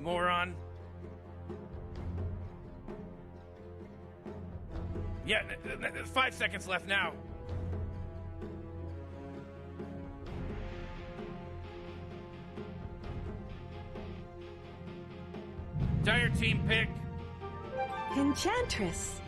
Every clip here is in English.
moron. Yeah, 5 seconds left now. Dire team pick. Enchantress.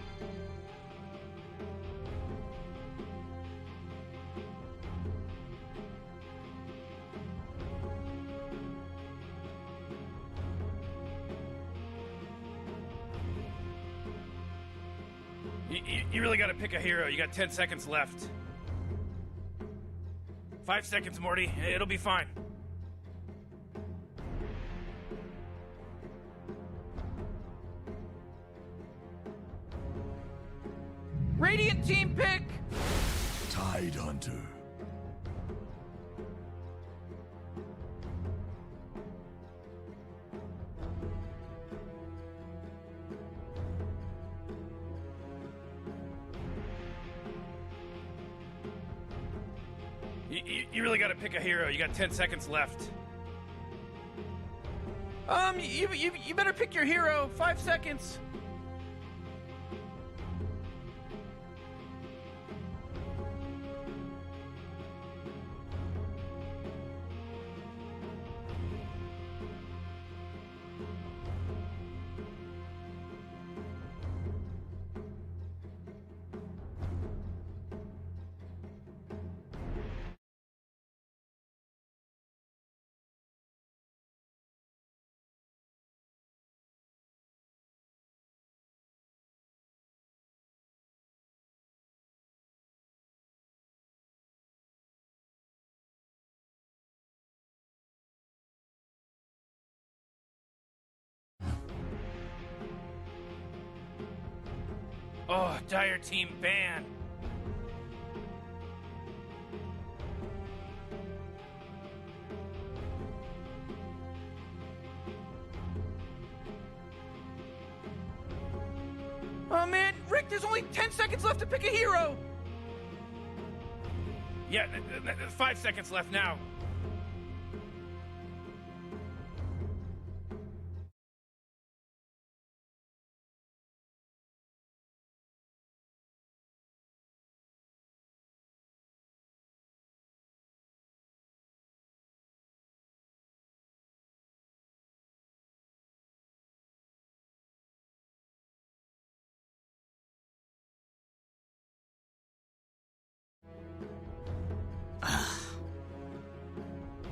You really gotta pick a hero. You got 10 seconds left. 5 seconds, Morty. It'll be fine. Radiant team pick! Tide Hunter. You really gotta pick a hero. You got 10 seconds left. You better pick your hero. 5 seconds. Oh, Dire team ban. Oh man, Rick, there's only 10 seconds left to pick a hero. Yeah, 5 seconds left now.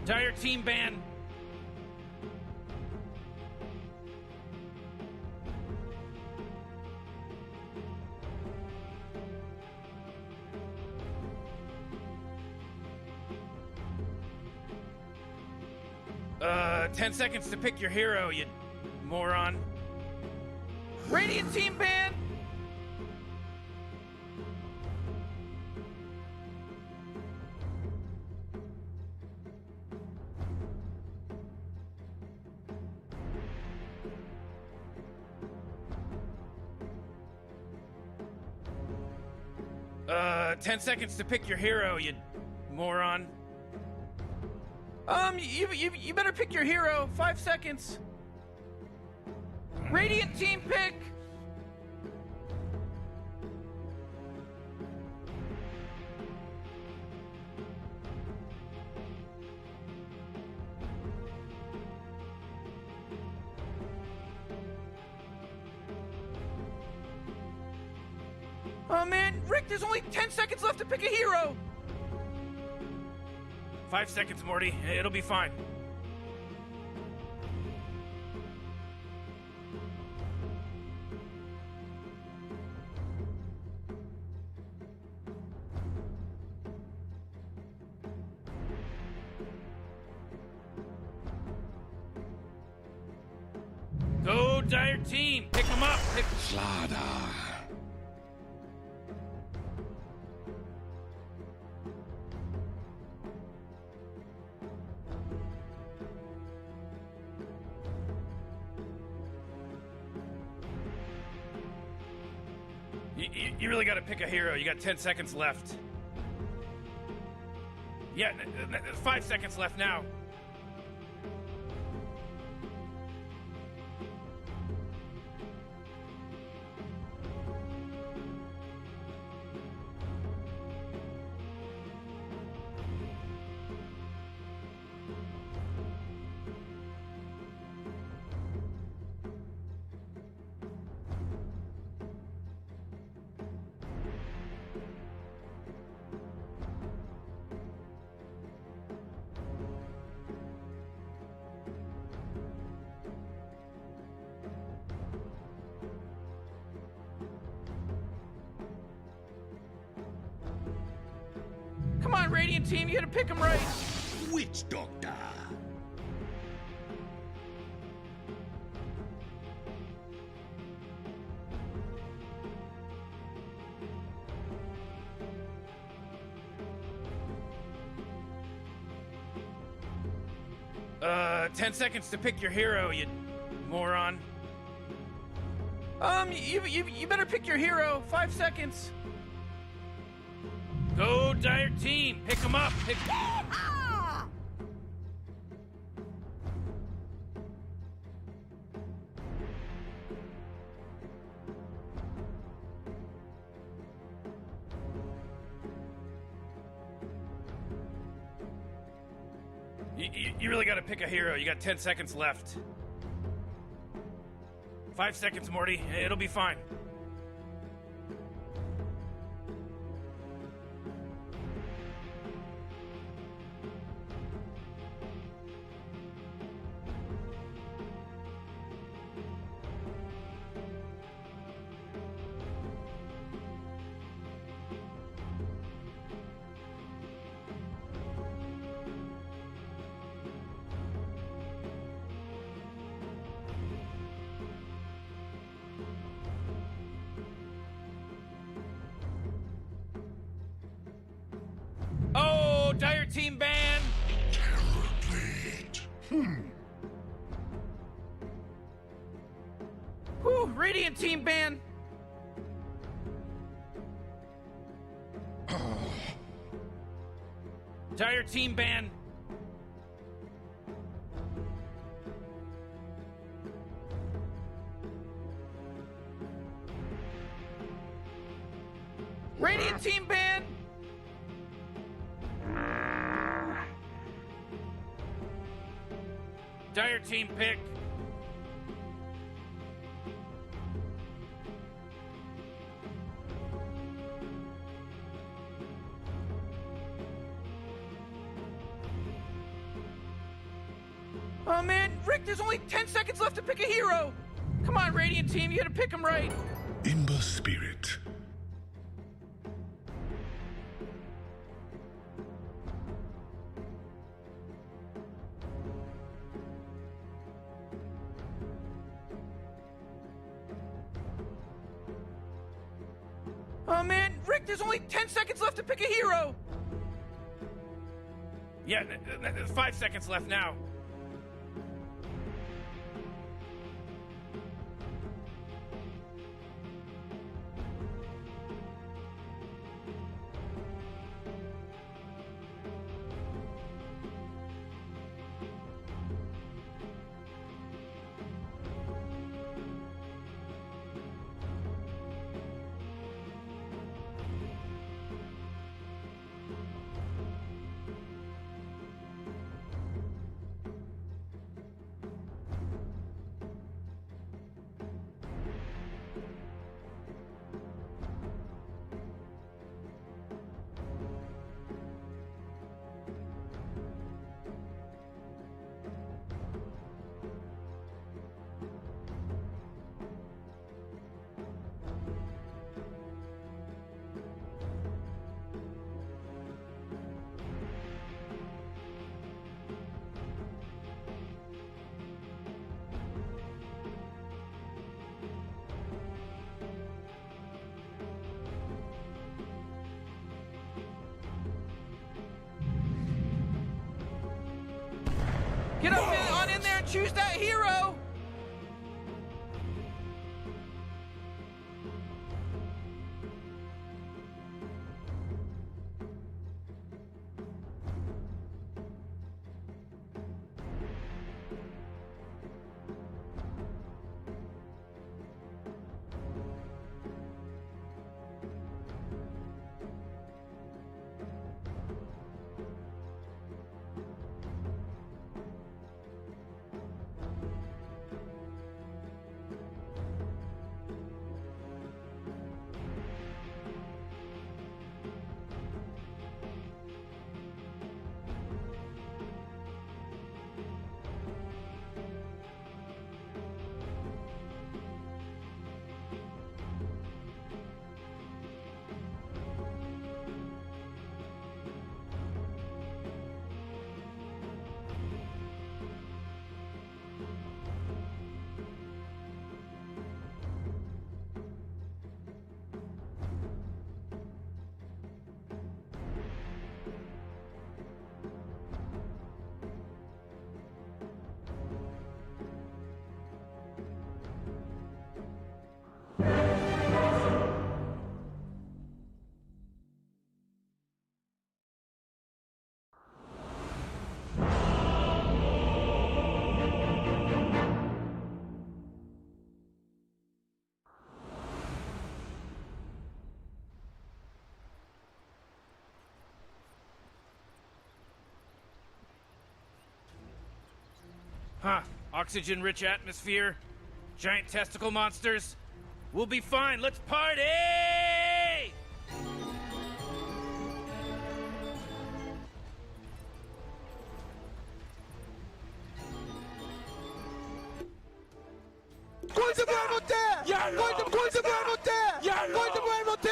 Dire team ban. Uh, 10 seconds to pick your hero, you moron. Radiant team ban. Uh, 10 seconds to pick your hero, you moron. You better pick your hero. 5 seconds. Radiant team pick. Oh man, Rick, there's only 10 seconds left to pick a hero. 5 seconds, Morty. It'll be fine. Go, Dire team. Pick them up. Schlada. You really gotta pick a hero. You got 10 seconds left. Yeah, 5 seconds left now. team, you gotta pick them right. Witch Doctor. Uh, 10 seconds to pick your hero, you moron. You better pick your hero. 5 seconds. Go, Dire Team. Pick them up. You really gotta pick a hero. You got 10 seconds left. 5 seconds, Morty. It'll be fine. Oh, Dire Team ban! Whew, Radiant Team ban! Dire Team ban! Radiant Team ban! Dire Team pick. Oh man, Rick, there's only 10 seconds left to pick a hero. Come on, Radiant Team, you gotta pick them right. Imber Spirit. Oh man, Rick, there's only 10 seconds left to pick a hero! Yeah, 5 seconds left now. Get up on in there and choose that hero! Huh. Oxygen-rich atmosphere. Giant testicle monsters. We'll be fine. Let's party! Gol de Motivate! Gol de Motivate! Gol de Motivate!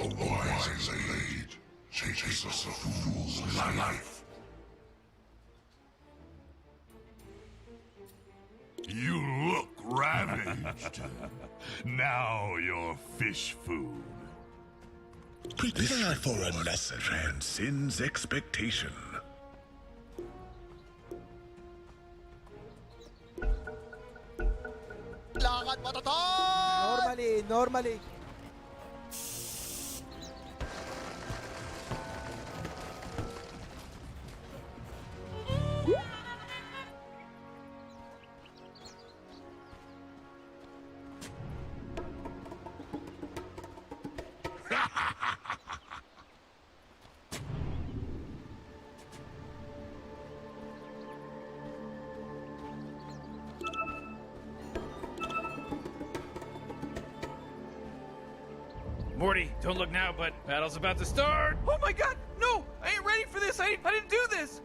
A wise age takes us a fool's life. You look ravaged. Now you're fish food. Prepare for a lesson transcends expectation. Lakad matatot! Normally. Morty, don't look now, but battle's about to start! Oh my god, no! I ain't ready for this! I didn't do this!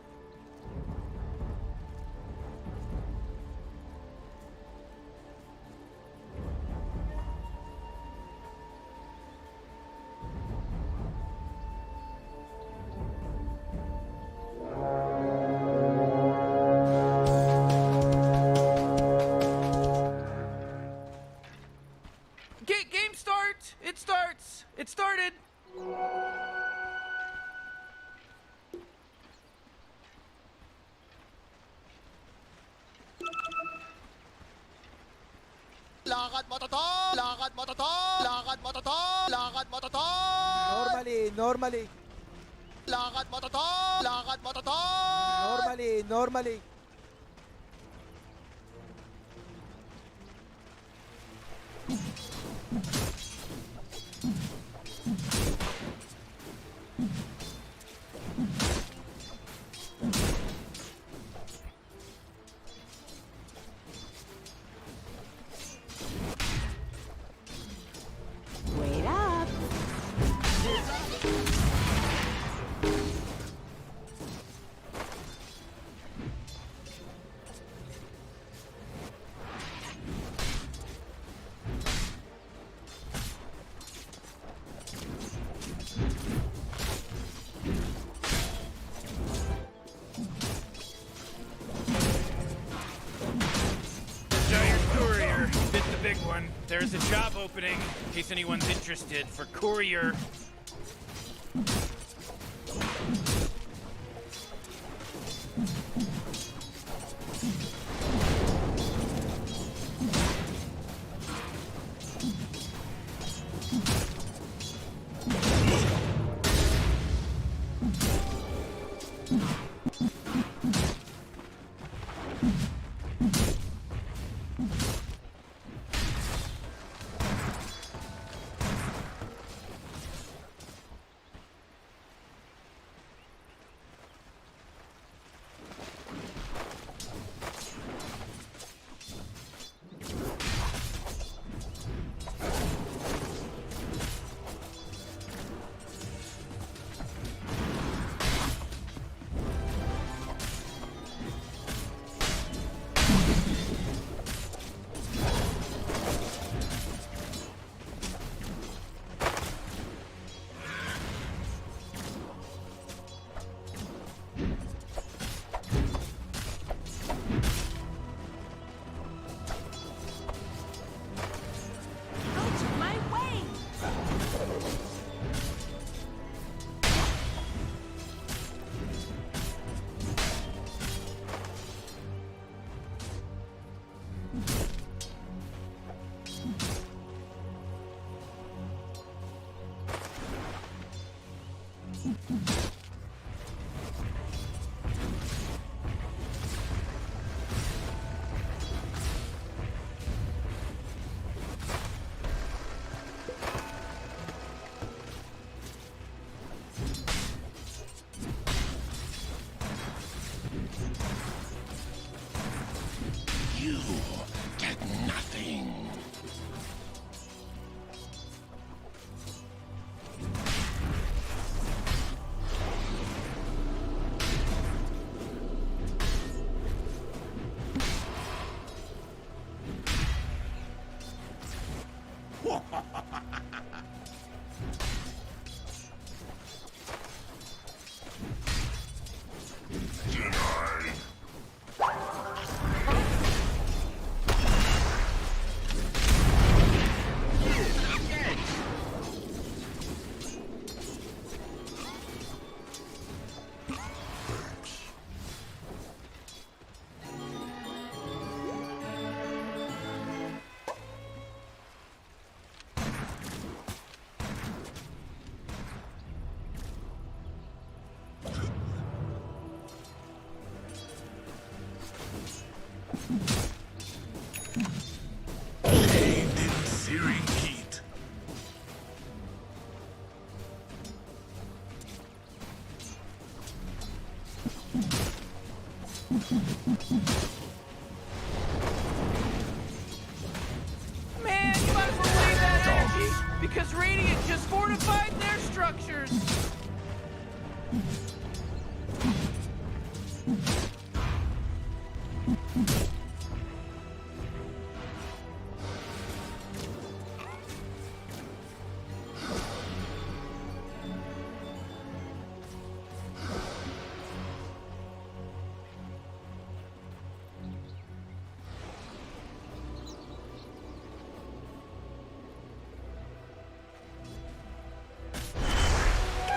Game start! It starts! It started! Lakad matatot! Lakad matatot! Lakad matatot! Lakad matatot! Normally. Lakad matatot! Lakad matatot! Normally. Wait up. Giant Courier bit the big one. There's a job opening, in case anyone's interested, for Courier. You get nothing. Denied. Bathed in searing heat. Man, you might as well save that energy because Radiant just fortified their structures.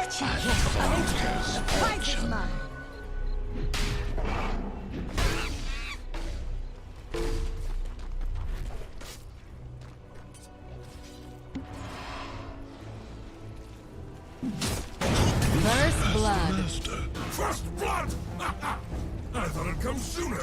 The prize is mine. First blood. Master. First blood! I thought it'd come sooner.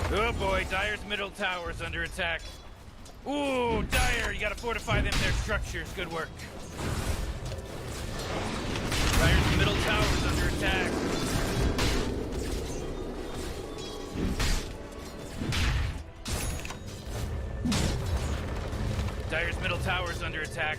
Oh boy, Dire's middle tower is under attack. Ooh, Dire, you gotta fortify them their structures. Good work. Dire's middle tower is under attack. Dire's middle tower is under attack.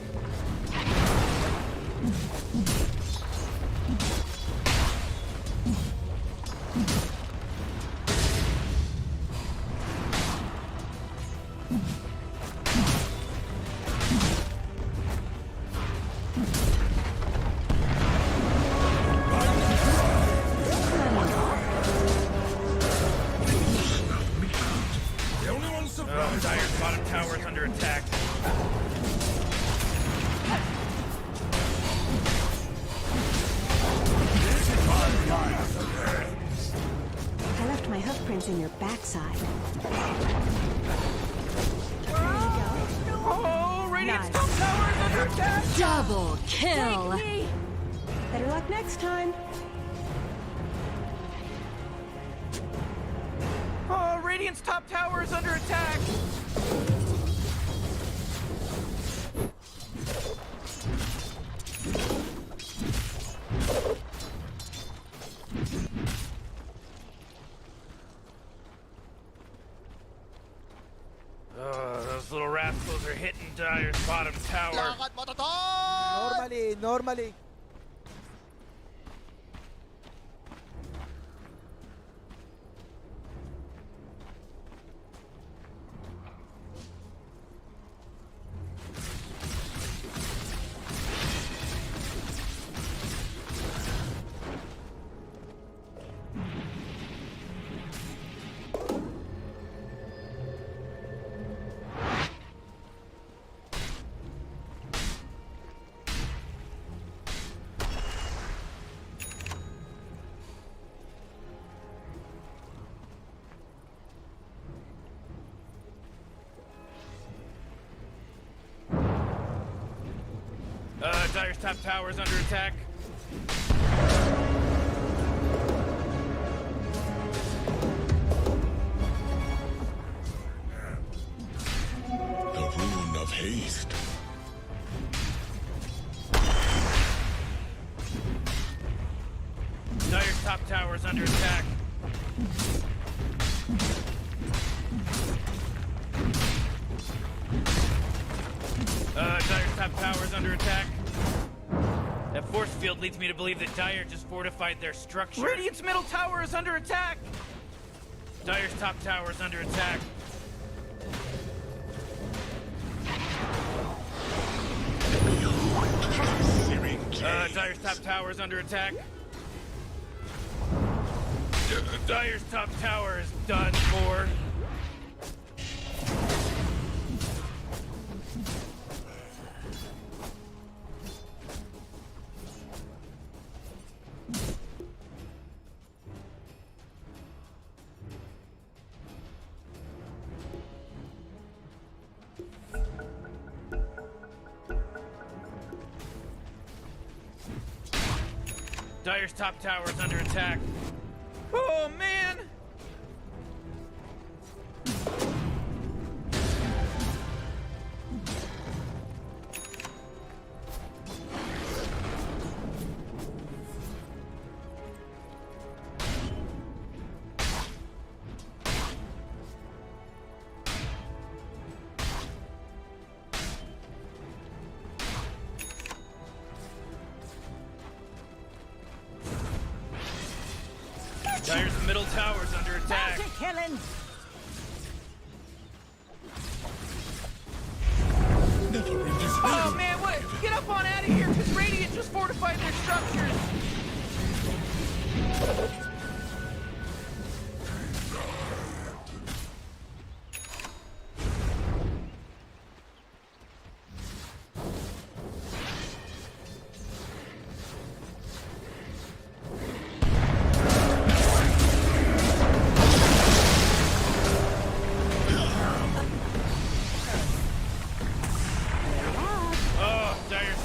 The only one surprised. Dire's bottom tower is under attack. I left my hoof prints in your backside. Oh, Radiant's Nice. top tower is under attack. Double kill. Take me. Better luck next time. Oh, Radiant's top tower is under attack. Oh, those little rascals are hitting Dire's bottom tower. Lakad mo, Normally, normally. Dire's top tower is under attack. The rune of haste. Dire's top tower is under attack. Dire's top tower is under attack. That force field leads me to believe that Dire just fortified their structure. Radiant's middle tower is under attack. Dire's top tower is under attack. Dire's top tower is under attack. Dire's top tower is done for. Dire's top tower is under attack. Oh, man! Dire's middle tower is under attack. Helen! Oh, man, what? Get up on out of here, because Radiant just fortified their structures.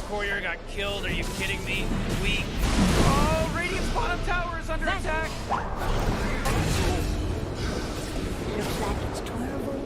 Warrior got killed. Are you kidding me? Weak. Oh, Radiant's bottom tower is under attack. Looks like it's terrible.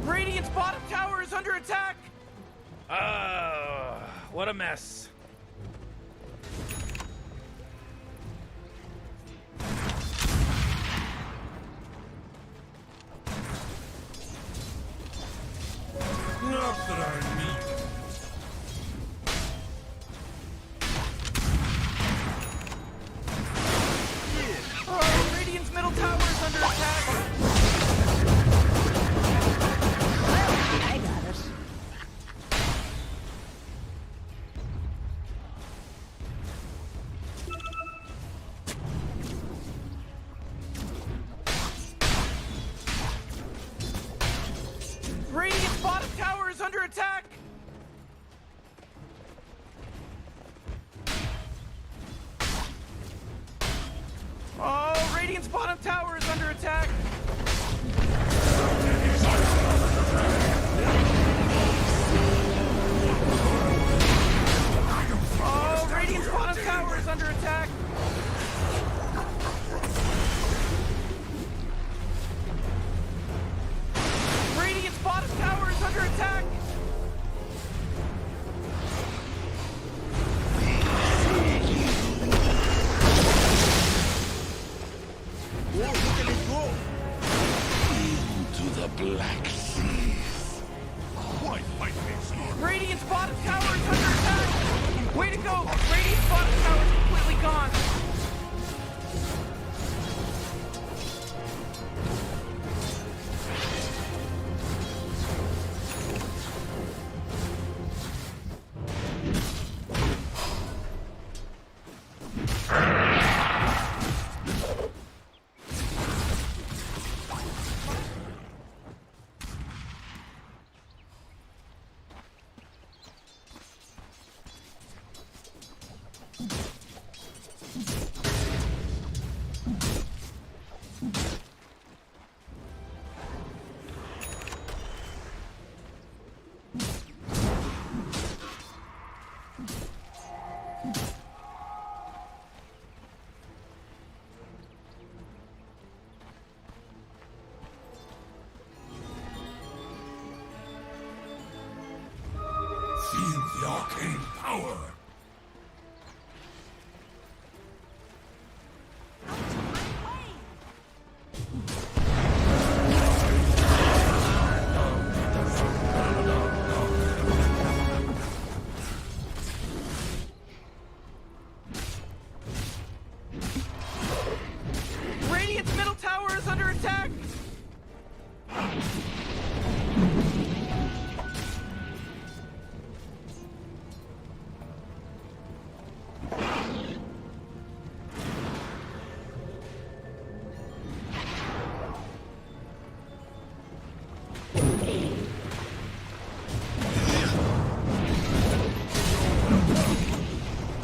Radiant's bottom tower is under attack. What a mess. Not that I need. Oh, Radiant's middle tower is under attack. I got us. Radiant's bottom tower is under attack. Oh, Radiant's bottom tower is under attack. Radiant's bottom tower is under attack. Into the Black Seas. Quite lightning storm. Radiant's bottom tower is under attack. Way to go. Radiant's bottom tower is completely gone. Feel the arcane power. Radiant's middle tower is under attack.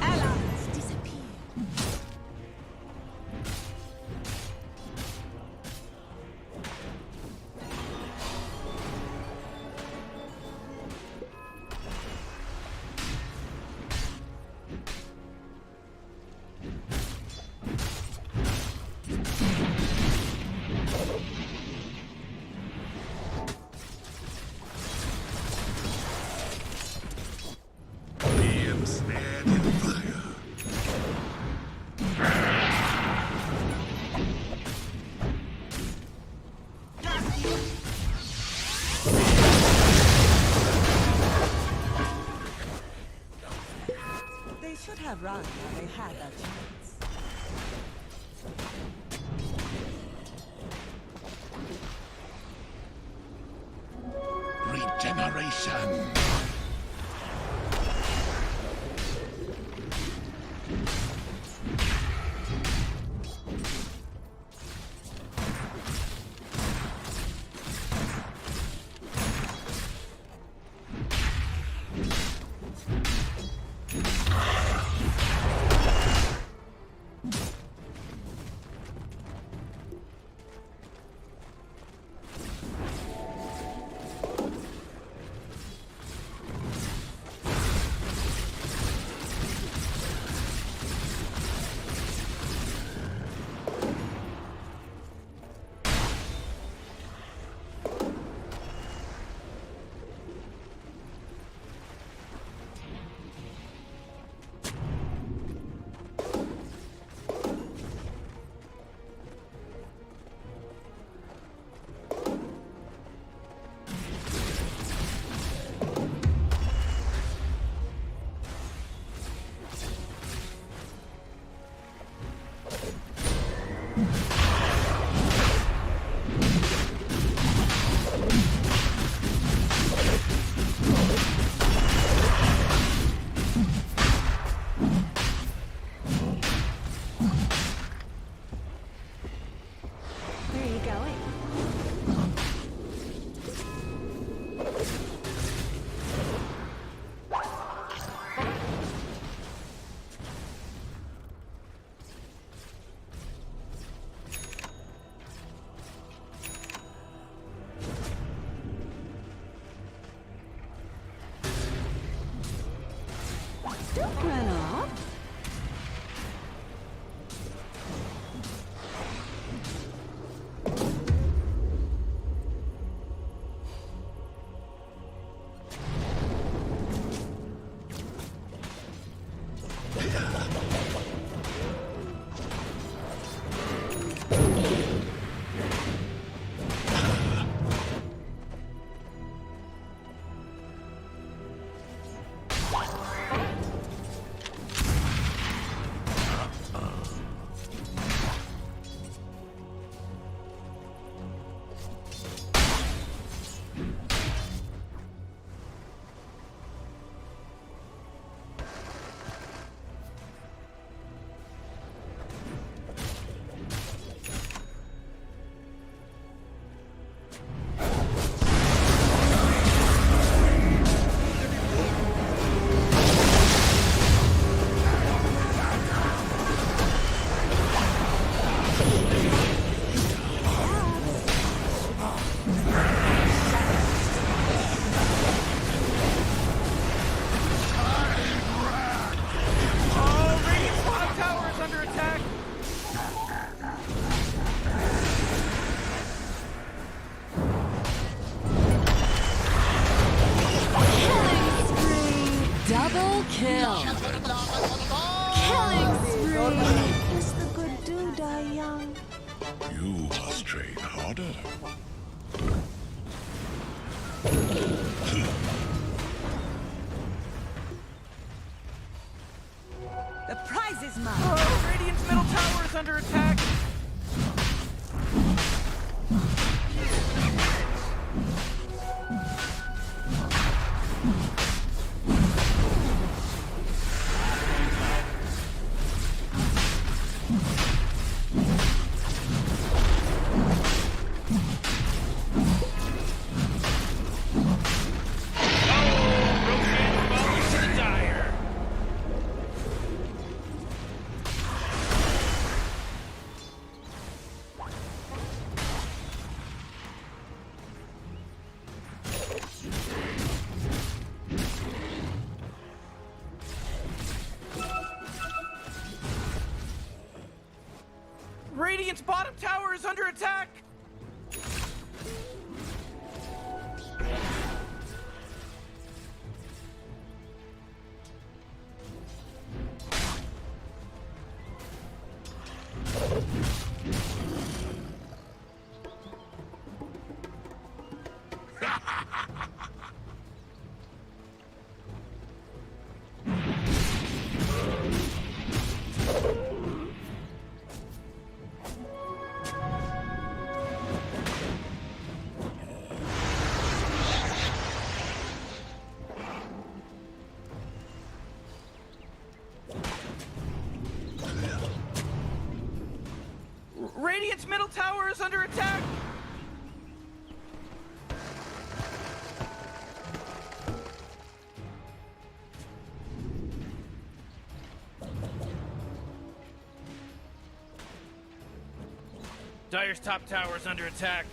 Allies disappear. I am snared in fire. They should have run while they had that chance. Regeneration. You must train harder. The prize is mine. Oh, Radiant's middle tower is under attack. Radiant's bottom tower is under attack! Radiant's middle tower is under attack! Dire's top tower is under attack.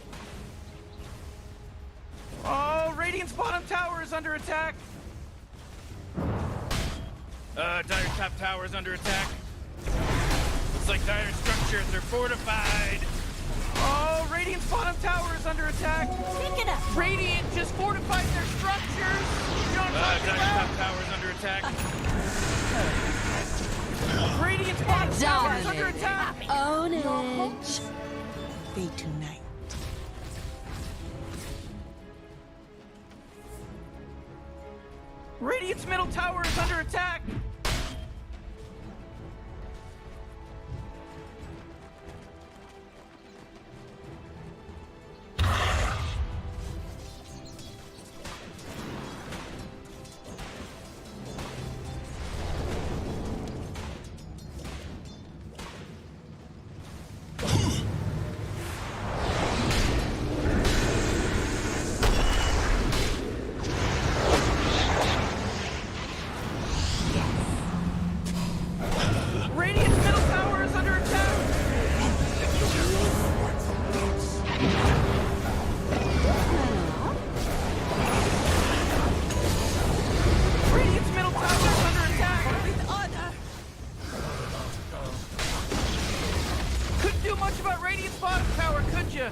Oh, Radiant's bottom tower is under attack. Dire's top tower is under attack. Looks like Dire's structures are fortified. Oh, Radiant's bottom tower is under attack. Pick it up. Radiant just fortified their structures. You know what I'm talking Dire's about? top tower is under attack. Radiant's bottom tower is under attack. Own it. Fate tonight. Radiant's middle tower is under attack. Radiant's middle tower is under attack. Radiant's middle tower is under attack. With honor. Couldn't do much about Radiant's bottom tower, could you?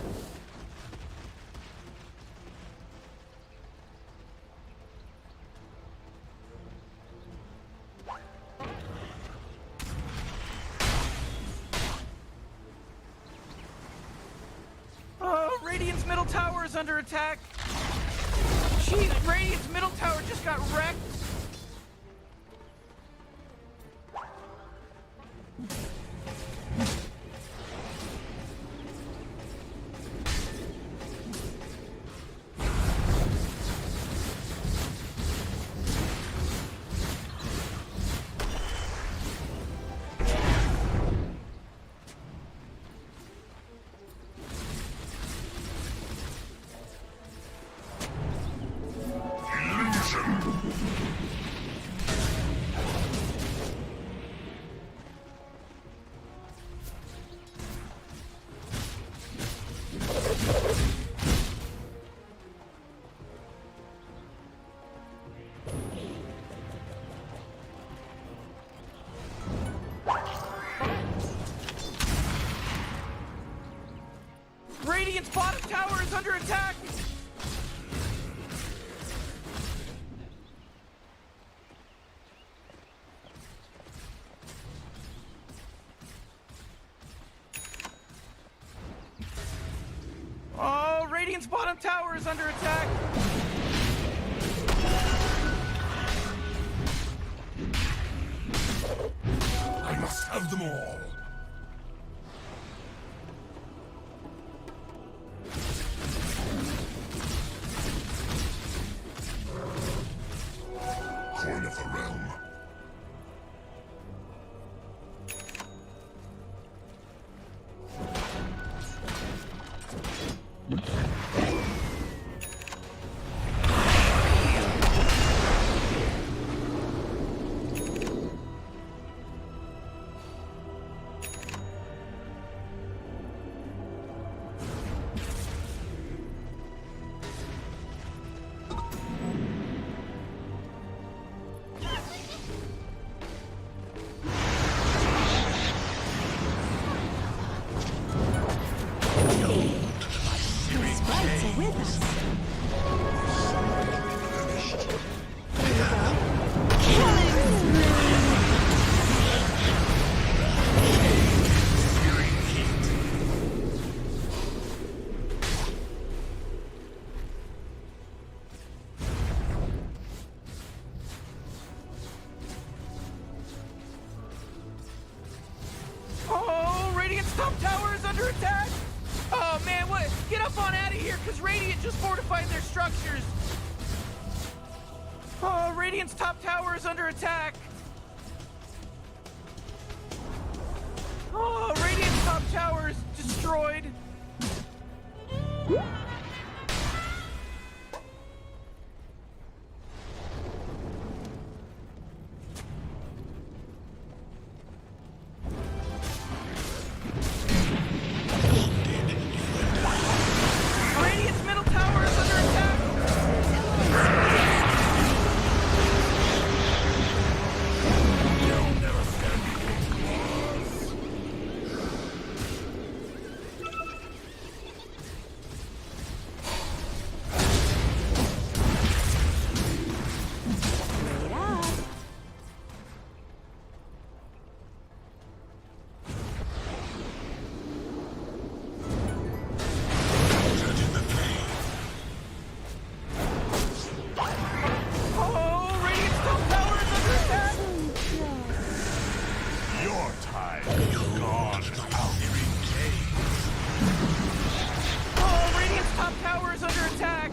Oh, Radiant's middle tower is under attack. Jeez, Radiant's middle tower just got wrecked. Radiant's bottom tower is under attack! bottom tower is under attack. I must have them all. Coin of the realm. Sprites are with us. Here we go. Killing spree. Oh, Radiant's top tower is under attack. Oh man, what? Get up on out of here, cause Radiant just fortified their structures. Oh, Radiant's top tower is under attack. Oh, Radiant's top tower is destroyed. Radiant's middle tower is under attack. Wait up. Oh, Radiant's top tower is under attack. Your time is gone. Oh, Radiant's top tower is under attack.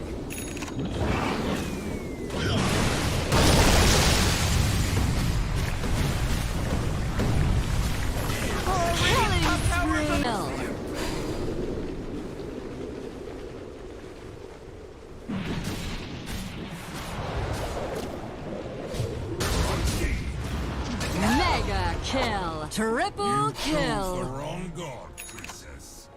Oh, Radiant's top tower is under No. Mega kill. Triple kill. The wrong god, princess.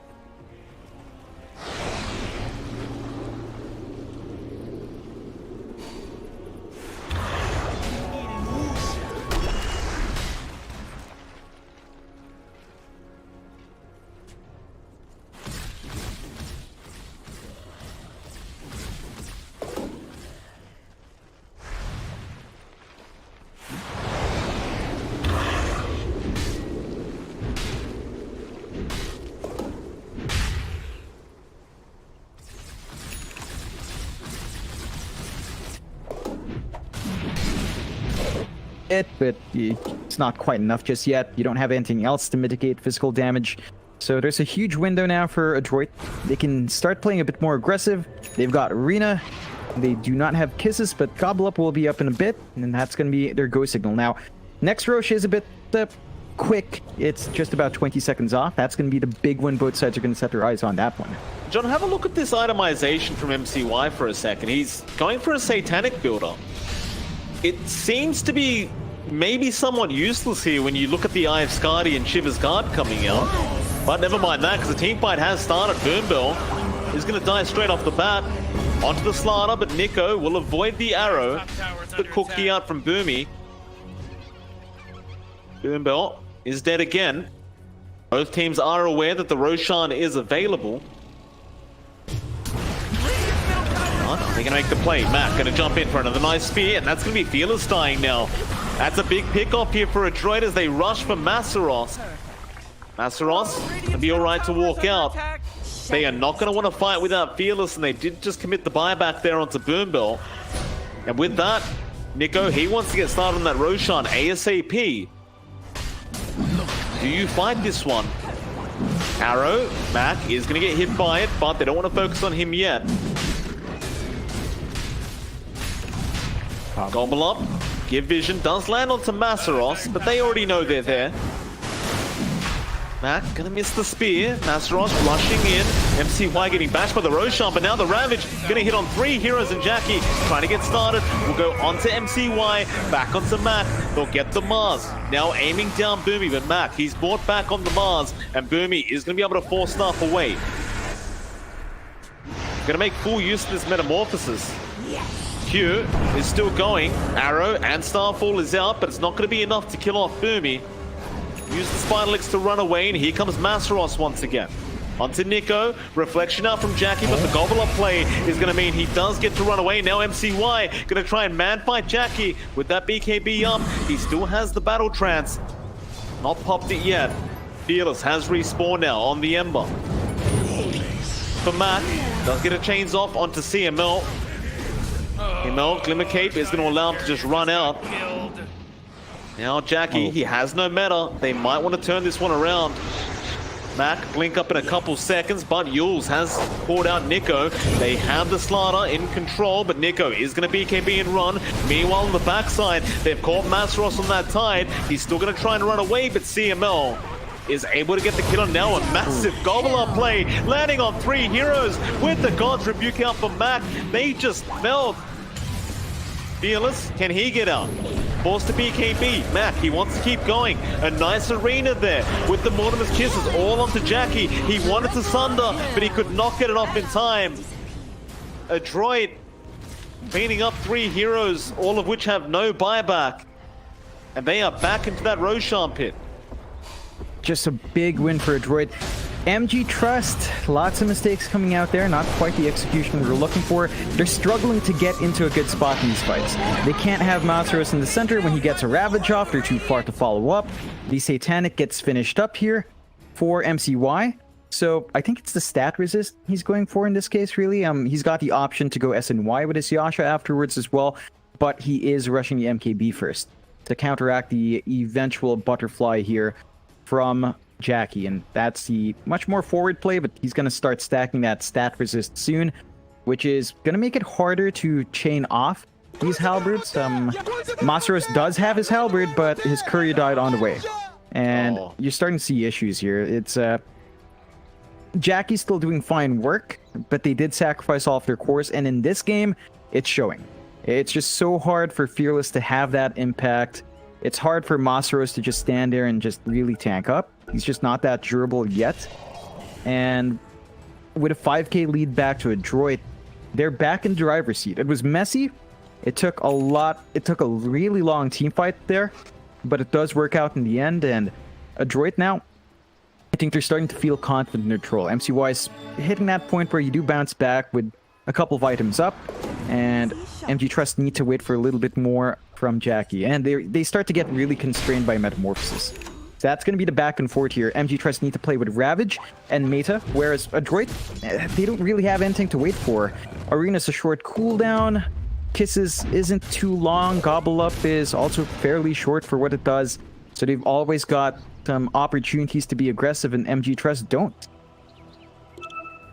But it's not quite enough just yet. You don't have anything else to mitigate physical damage. So there's a huge window now for Adroit. They can start playing a bit more aggressive. They've got Arena. They do not have Kisses, but Gobble Up will be up in a bit, and that's going to be their go signal. Now, next Roche is a bit quick. It's just about 20 seconds off. That's going to be the big one. Both sides are going to set their eyes on that one. John, have a look at this itemization from MCY for a second. He's going for a Satanic builder. It seems to be maybe somewhat useless here when you look at the Eye of Skadi and Shiva's Guard coming out. But never mind that, because the team fight has started. Boombell is going to die straight off the bat. Onto the slider, but Nico will avoid the arrow. The cookie out from Boomy. Boombell is dead again. Both teams are aware that the Roshan is available. They're going to make the play. Matt going to jump in for another nice spear, and that's going to be Fearless dying now. That's a big pick-off here for Adroit as they rush for Masseros. Masseros going to be alright to walk out. They are not going to want to fight without Fearless, and they did just commit the buyback there onto Boombill. And with that, Nico, he wants to get started on that Roshan ASAP. Do you fight this one? Arrow, Mac is going to get hit by it, but they don't want to focus on him yet. Gobble up. Give Vision does land onto Masaros, but they already know they're there. Mac gonna miss the spear. Masaros rushing in. MCY getting bashed by the Roshan, but now the Ravage gonna hit on 3 heroes, and Jackie trying to get started. Will go onto MCY, back onto Mac. They'll get the Mars. Now aiming down Boomy, but Mac, he's brought back on the Mars, and Boomy is gonna be able to force Staff away. Gonna make full use of this Metamorphosis. Q is still going. Arrow and Starfall is out, but it's not going to be enough to kill off Boomy. Use the Spiderlicks to run away, and here comes Masaros once again. Onto Nico. Reflection out from Jackie, but the Gobble Up play is going to mean he does get to run away. Now MCY going to try and man-fight Jackie with that BKB up. He still has the Battle Trance. Not popped it yet. Fearless has respawned now on the Ember. For Matt, does get a chains off onto CML. CML, Glimmer Cape is going to allow him to just run out. Now Jackie, he has no meta. They might want to turn this one around. Mac, blink up in a couple seconds, but Yules has called out Nico. They have the Slaughter in control, but Nico is going to BKB and run. Meanwhile, on the backside, they've caught Masaros on that tide. He's still going to try and run away, but CML is able to get the kill on now. A massive Gobble Up play, landing on 3 heroes with the God's Rebuke out for Mac. They just fell. Fearless, can he get out? Forced to BKB. Mac, he wants to keep going. A nice arena there with the Mortimer's Kisses all onto Jackie. He wanted to Sunder, but he could not get it off in time. Adroit cleaning up 3 heroes, all of which have no buyback. And they are back into that Roshan pit. Just a big win for Adroit. MG.Trust, lots of mistakes coming out there, not quite the execution we were looking for. They're struggling to get into a good spot in these fights. They can't have Masaros in the center when he gets a Ravage off, they're too far to follow up. The Satanic gets finished up here for MCY. So I think it's the stat resist he's going for in this case, really. He's got the option to go SNY with his Yasha afterwards as well, but he is rushing the MKB first to counteract the eventual butterfly here from Jackie, and that's the much more forward play, but he's going to start stacking that stat resist soon, which is going to make it harder to chain off these halberds. Masaros does have his halberd, but his courier died on the way, and you're starting to see issues here. It's Jackie's still doing fine work, but they did sacrifice all of their cores, and in this game, it's showing. It's just so hard for Fearless to have that impact. It's hard for Masaros to just stand there and just really tank up. He's just not that durable yet. And with a 5k lead back to Adroit, they're back in driver's seat. It was messy. It took a lot. It took a really long team fight there, but it does work out in the end. And Adroit now, I think they're starting to feel confident in their troll. MCY is hitting that point where you do bounce back with a couple of items up, and MG.Trust need to wait for a little bit more from Jackie, and they start to get really constrained by Metamorphosis. So that's going to be the back and forth here. MG.Trust need to play with Ravage and Meta, whereas Adroit, they don't really have anything to wait for. Arena's a short cooldown, Kisses isn't too long, Gobble Up is also fairly short for what it does, so they've always got some opportunities to be aggressive, and MG.Trust don't.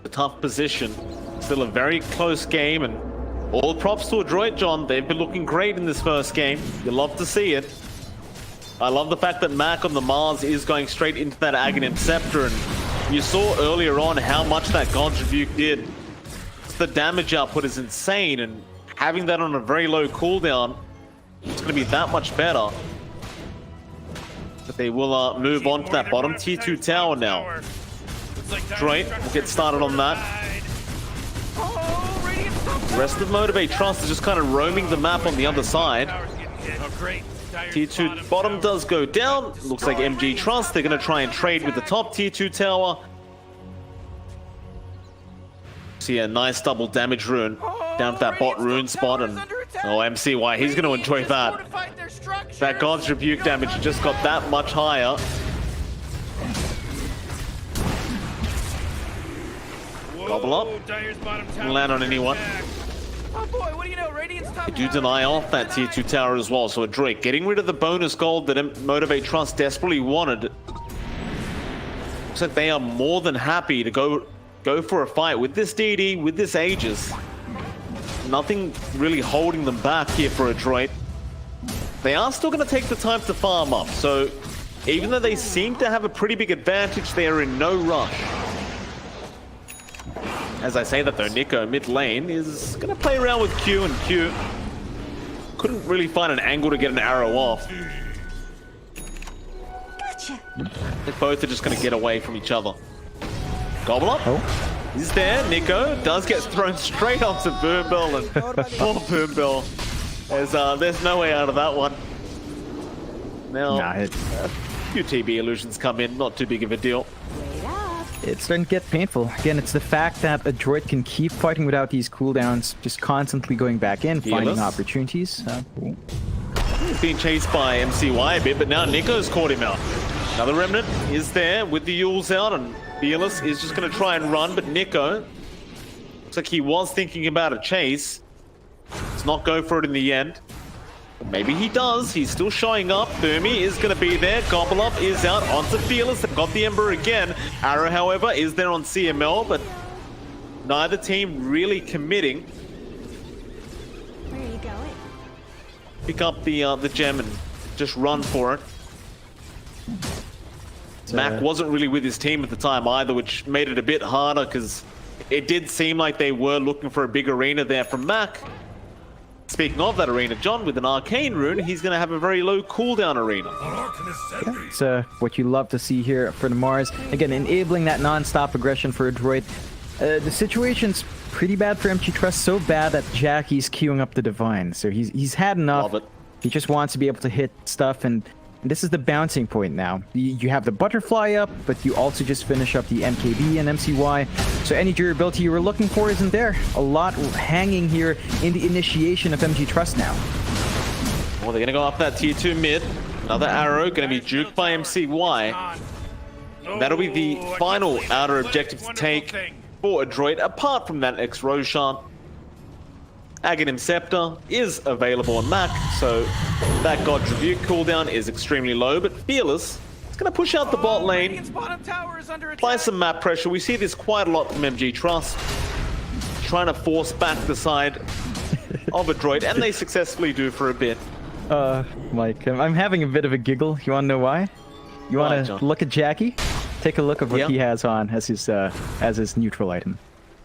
A tough position, still a very close game, and all props to Adroit, John. They've been looking great in this first game. You love to see it. I love the fact that Mac on the Mars is going straight into that Aghanim Scepter, and you saw earlier on how much that God's Rebuke did. The damage output is insane, and having that on a very low cooldown, it's going to be that much better. But they will move on to that bottom tier 2 tower now. Adroit will get started on that. The rest of Motivate.Trust is just kind of roaming the map on the other side. Tier 2 bottom does go down. Looks like MG.Trust, they're going to try and trade with the top tier 2 tower. See a nice double damage rune down to that bot rune spot, and MCY, he's going to enjoy that. That God's Rebuke damage just got that much higher. Gobble up. Dire's bottom tower Can land on under anyone. attack. Oh boy, what do you know? Radiant's top They do tower deny is off that tier 2 tower as well, so Adroit getting rid of the bonus gold that Motivate.Trust desperately wanted. Looks like they are more than happy to go for a fight with this DD, with this Aegis. Nothing really holding them back here for Adroit. They are still going to take the time to farm up, so even though they seem to have a pretty big advantage, they are in no rush. As I say that though, Nico mid lane is going to play around with Q, and Q couldn't really find an angle to get an arrow off. Gotcha. They both are just going to get away from each other. Gobble up. He's there. Nico does get thrown straight onto Boombill, and poor Boombill. There's no way out of that one. Now, a few TB illusions come in, not too big of a deal. Wait up. It's starting to get painful. Again, it's the fact that Adroit can keep fighting without these cooldowns, just constantly going back in, finding opportunities. Cool. He's being chased by MCY a bit, but now Nico's caught him out. Another Remnant is there with the Yules out, and Fearless is just going to try and run, but Nico looks like he was thinking about a chase. Does not go for it in the end. Maybe he does. He's still showing up. Burmy is going to be there. Gobble up is out onto Fearless. They've got the Ember again. Arrow, however, is there on CML, but neither team really committing. Where are you going? Pick up the gem and just run for it. Mac wasn't really with his team at the time either, which made it a bit harder because it did seem like they were looking for a big arena there from Mac. Speaking of that arena, John, with an arcane rune, he's going to have a very low cooldown arena. It's what you love to see here for the Mars. Again, enabling that non-stop aggression for Adroit. The situation's pretty bad for MG.Trust, so bad that Jackie's queuing up the Divine. So he's had enough. Love it. He just wants to be able to hit stuff, and this is the bouncing point now. You have the Butterfly up, but you also just finish up the MKB and MCY. So any durability you were looking for isn't there. A lot hanging here in the initiation of MG.Trust now. Well, they're going to go up that tier 2 mid. Another arrow going to be juked by MCY. That'll be the final outer objective to take for Adroit, apart from that next Roshan. Aghanim Scepter is available on Mac, so that God's Rebuke cooldown is extremely low, but Fearless is going to push out the bot lane, apply some map pressure. We see this quite a lot from MG.Trust, trying to force back the side of Adroit, and they successfully do for a bit. Mike, I'm having a bit of a giggle. You want to know why? You want to look at Jackie? Take a look at what he has on as his neutral item.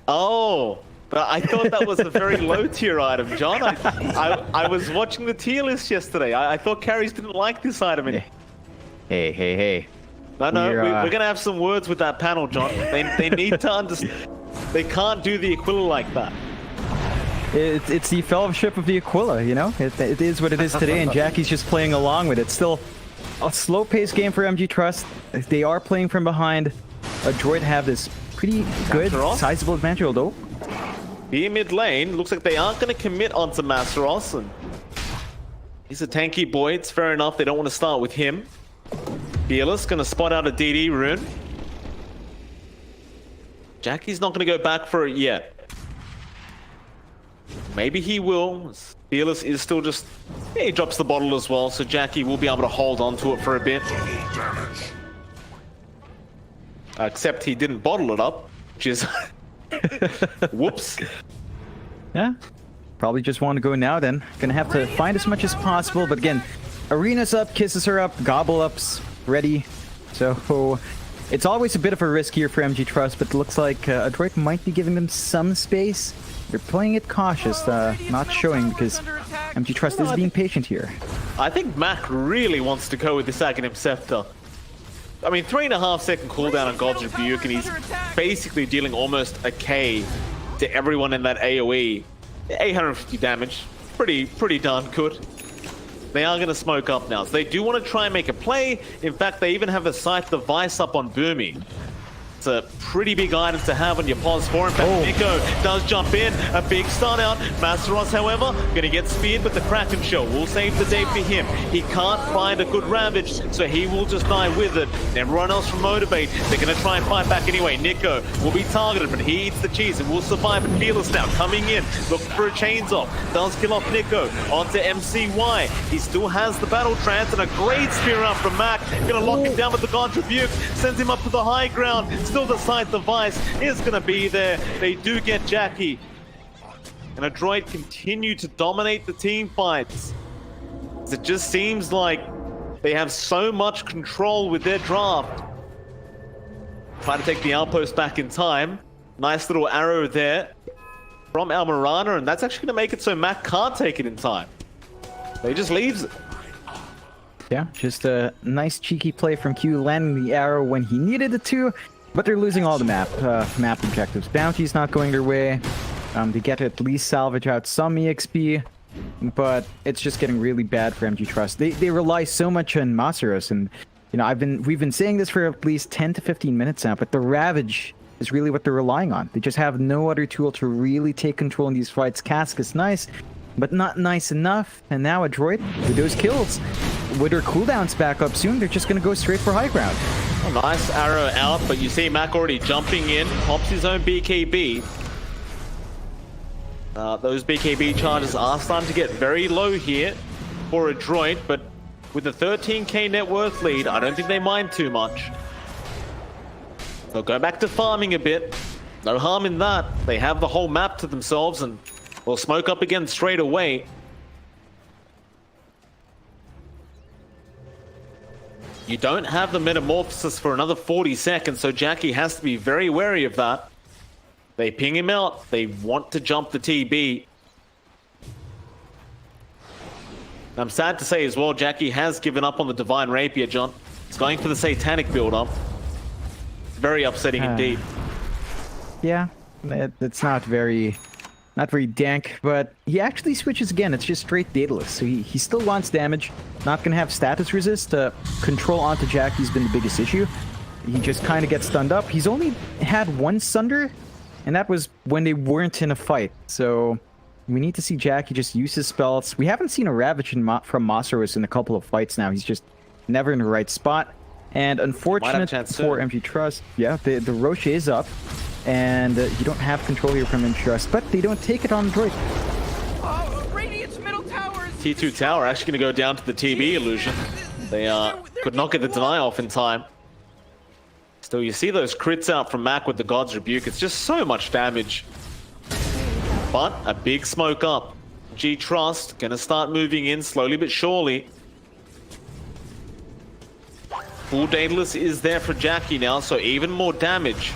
Oh, but I thought that was a very low tier item, John. I was watching the tier list yesterday. I thought carries didn't like this item. Hey. No, we're going to have some words with that panel, John. They need to understand. They can't do the Aquila like that. It's the fellowship of the Aquila, you know? It is what it is today, and Jackie's just playing along with it. Still a slow-paced game for MG.Trust. They are playing from behind. Adroit have this pretty good, sizable advantage, although. Here mid lane, looks like they aren't going to commit onto Masteros, and he's a tanky boy. It's fair enough. They don't want to start with him. Fearless going to spot out a DD rune. Jackie's not going to go back for it yet. Maybe he will. Fearless is still just... Yeah, he drops the bottle as well, so Jackie will be able to hold on to it for a bit. Except he didn't bottle it up, which is... Whoops. Yeah, probably just want to go now then. Gonna have to find as much as possible, but again, Arena's up, Kisses are up, Gobble up's ready. So it's always a bit of a risk here for MG.Trust, but it looks like Adroit might be giving them some space. They're playing it cautious, not showing because MG.Trust is being patient here. I think Mac really wants to go with this Aghanim Scepter. I mean, 3.5 second cooldown on God's Rebuke, and he's basically dealing almost a K to everyone in that AoE. 850 damage. Pretty darn good. They are going to smoke up now, so they do want to try and make a play. In fact, they even have a Scythe device up on Burmy. It's a pretty big item to have on your pause 4. In fact, Nico does jump in. A big stun out. Masteros, however, gonna get speared with the Kraken Shell. We'll save the day for him. He can't find a good Ravage, so he will just die with it. And everyone else from Motivate, they're gonna try and fight back anyway. Nico will be targeted, but he eats the cheese and will survive. And Fearless now coming in, looking for a chains off. Does kill off Nico. Onto MCY. He still has the battle trance and a great spear out from Mac. Gonna lock him down with the God Rebuke. Sends him up to the high ground. Still decides the Vice is gonna be there. They do get Jackie. And Adroit continue to dominate the team fights. It just seems like they have so much control with their draft. Try to take the outpost back in time. Nice little arrow there from Almirana, and that's actually going to make it so Mac can't take it in time. They just leaves it. Yeah, just a nice cheeky play from Q, landing the arrow when he needed it to, but they're losing all the map objectives. Bounty's not going their way. They get to at least salvage out some EXP, but it's just getting really bad for MG.Trust. They rely so much on Masteros, and you know we've been saying this for at least 10 to 15 minutes now, but the Ravage is really what they're relying on. They just have no other tool to really take control in these fights. Cask is nice, but not nice enough. And now Adroit, with those kills, with their cooldowns back up soon, they're just going to go straight for high ground. A nice arrow out, but you see Mac already jumping in, pops his own BKB. Those BKB charges are starting to get very low here for Adroit, but with a 13k net worth lead, I don't think they mind too much. They'll go back to farming a bit. No harm in that. They have the whole map to themselves and will smoke up again straight away. You don't have the Metamorphosis for another 40 seconds, so Jackie has to be very wary of that. They ping him out. They want to jump the TB. I'm sad to say as well, Jackie has given up on the Divine Rapier, John. He's going for the Satanic build-up. Very upsetting indeed. Yeah, it's not very dank, but he actually switches again. It's just straight dataless, so he still wants damage. Not gonna have status resist. Control onto Jackie's been the biggest issue. He just kind of gets stunned up. He's only had one Sunder, and that was when they weren't in a fight. So we need to see Jackie just use his spells. We haven't seen a Ravage from Masteros in a couple of fights now. He's just never in the right spot. And unfortunate for MG.Trust, yeah, the Roche is up, and you don't have control here from MG.Trust, but they don't take it on Adroit. Radiant's middle tower is T2 tower actually going to go down to the TB illusion. They could not get the deny off in time. Still, you see those crits out from Mac with the God's Rebuke. It's just so much damage. But a big smoke up. G.Trust going to start moving in slowly but surely. Full Daedalus is there for Jackie now, so even more damage.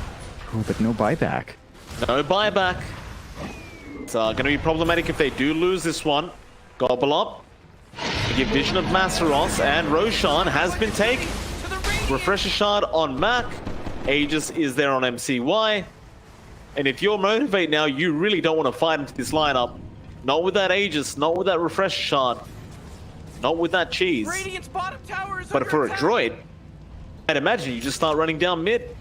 Oh, but no buyback. No buyback. It's going to be problematic if they do lose this one. Gobble up. We get Vision of Masteros, and Roshan has been taken. Refresher Shard on Mac. Aegis is there on MCY. And if you're Motivate now, you really don't want to fight into this lineup. Not with that Aegis, not with that Refresher Shard. Not with that cheese. Radiant's bottom tower is But for a droid, I'd imagine you just start running down mid.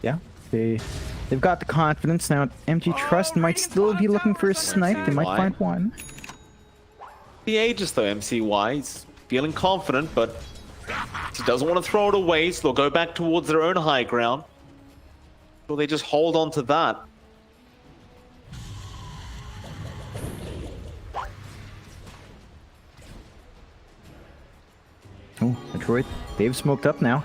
Yeah, they've got the confidence now. MG.Trust might still be looking for a snipe. They might find one. The Aegis though, MCY. He's feeling confident, but he doesn't want to throw it away, so they'll go back towards their own high ground. Or they just hold on to that. Oh, Adroit, they've smoked up now.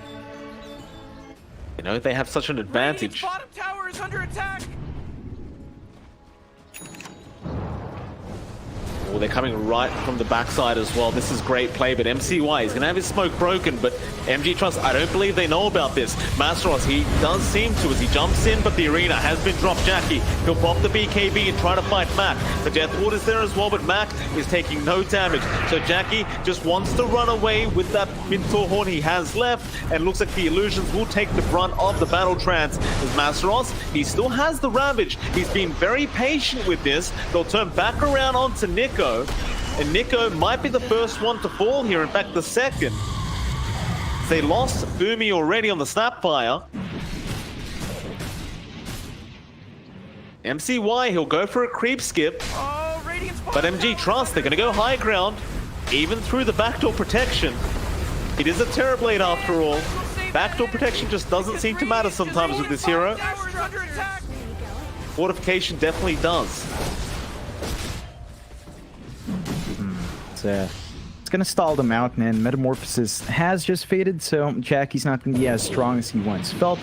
You know, they have such an advantage. Bottom tower is under attack. Oh, they're coming right from the backside as well. This is great play, but MCY is going to have his smoke broken, but MG.Trust, I don't believe they know about this. Masteros, he does seem to as he jumps in, but the arena has been dropped. Jackie, he'll pop the BKB and try to fight Mac. The Death Ward is there as well, but Mac is taking no damage. So Jackie just wants to run away with that Mentor Horn he has left, and looks like the Illusions will take the brunt of the battle trance. As Masteros, he still has the Ravage. He's been very patient with this. They'll turn back around onto Nico, and Nico might be the first one to fall here, in fact the second. they lost Boomy already on the Snapfire. MCY, he'll go for a creep skip. Oh, Radiant's But MG.Trust, they're going to go high ground, even through the backdoor protection. It is a Terrorblade after all. Backdoor protection just doesn't seem to matter sometimes with this hero. Towers under attack. Fortification definitely does. It's gonna stall them out, and Metamorphosis has just faded, so Jackie's not gonna be as strong as he once felt.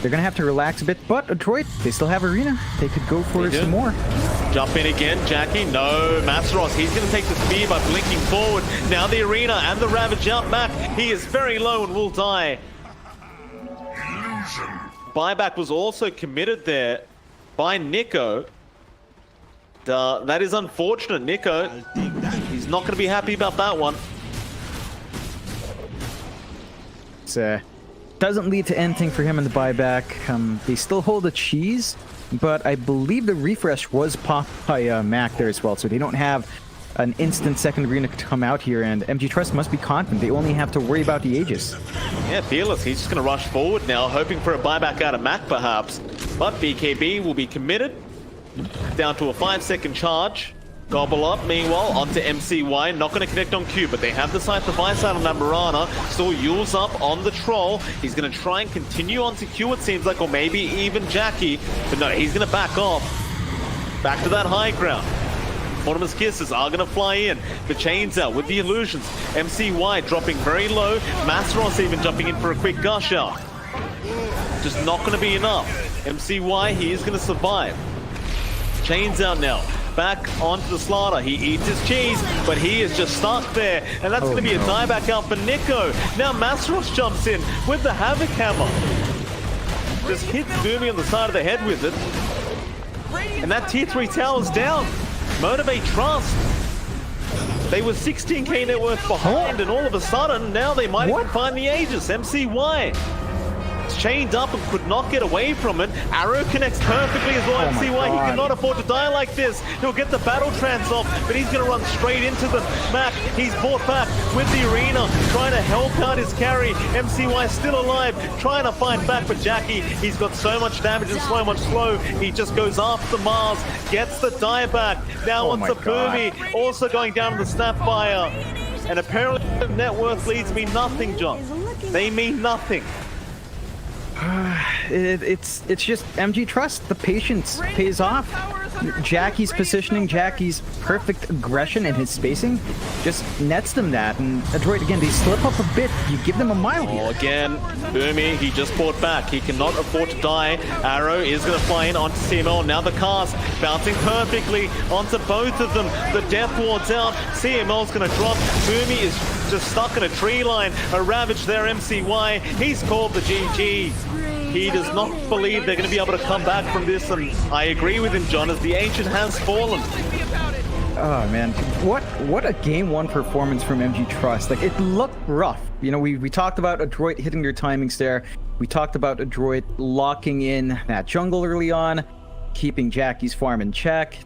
They're gonna have to relax a bit, but Adroit, they still have Arena. They could go for They do. some more. Jump in again, Jackie. No, Masteros, he's going to take the speed by blinking forward. Now the Arena and the Ravage out back. He is very low and will die. Illusion. Buyback was also committed there by Nico. That is unfortunate, Nico. He's not going to be happy about that one. It doesn't lead to anything for him in the buyback. They still hold the cheese, but I believe the refresh was popped by Mac there as well, so they don't have an instant second Arena to come out here, and MG.Trust must be confident. They only have to worry about the Aegis. Yeah, Fearless, he's just going to rush forward now, hoping for a buyback out of Mac perhaps. But BKB will be committed. Down to a 5-second charge. Gobble up, meanwhile, onto MCY. Not going to connect on Q, but they have the Scythe device out on that Mirana. Still Yule's up on the Troll. He's going to try and continue onto Q, it seems like, or maybe even Jackie. But no, he's going to back off. Back to that high ground. Mortimer's Kisses are going to fly in. The chains out with the illusions. MCY dropping very low. Masteros even jumping in for a quick gush out. Just not going to be enough. MCY, he is going to survive. Chains out now. Back onto the slaughter. He eats his cheese, but he is just stuck there. And that's going to be a dieback out for Nico. Now Masteros jumps in with the Havoc Hammer. Just hits Boomy on the side of the head with it. And that tier 3 tower's down. Motivate.Trust. They were 16k net worth behind, and all of a sudden, now they might even find the Aegis. MCY. Chained up and could not get away from it. Arrow connects perfectly as well. MCY, he cannot afford to die like this. He'll get the battle trance off, but he's going to run straight into the Mac. He's brought back with the Arena, trying to help out his carry. MCY still alive, trying to fight back, but Jackie, he's got so much damage and so much slow. He just goes after Mars, gets the dieback. Now onto Boomy, also going down to the Snapfire. And apparently net worth leads me nothing, John. They mean nothing. It's just MG.Trust. The patience pays off. Jackie's positioning, Jackie's perfect aggression and his spacing just nets them that. And Adroit, again, they slip up a bit. You give them a mile here. Oh, again, Boomy, he just fought back. He cannot afford to die. Arrow is going to fly in onto CML. Now the cast bouncing perfectly onto both of them. The Death Ward's out. CML's going to drop. Boomy is just stuck in a tree line. A Ravage there, MCY. He's called the GG. He does not believe they're going to be able to come back from this, and I agree with him, John, as the Ancient has fallen. Oh man, what a game one performance from MG.Trust. Like, it looked rough. You know, we talked about Adroit hitting their timings there. We talked about Adroit locking in that jungle early on, keeping Jackie's farm in check.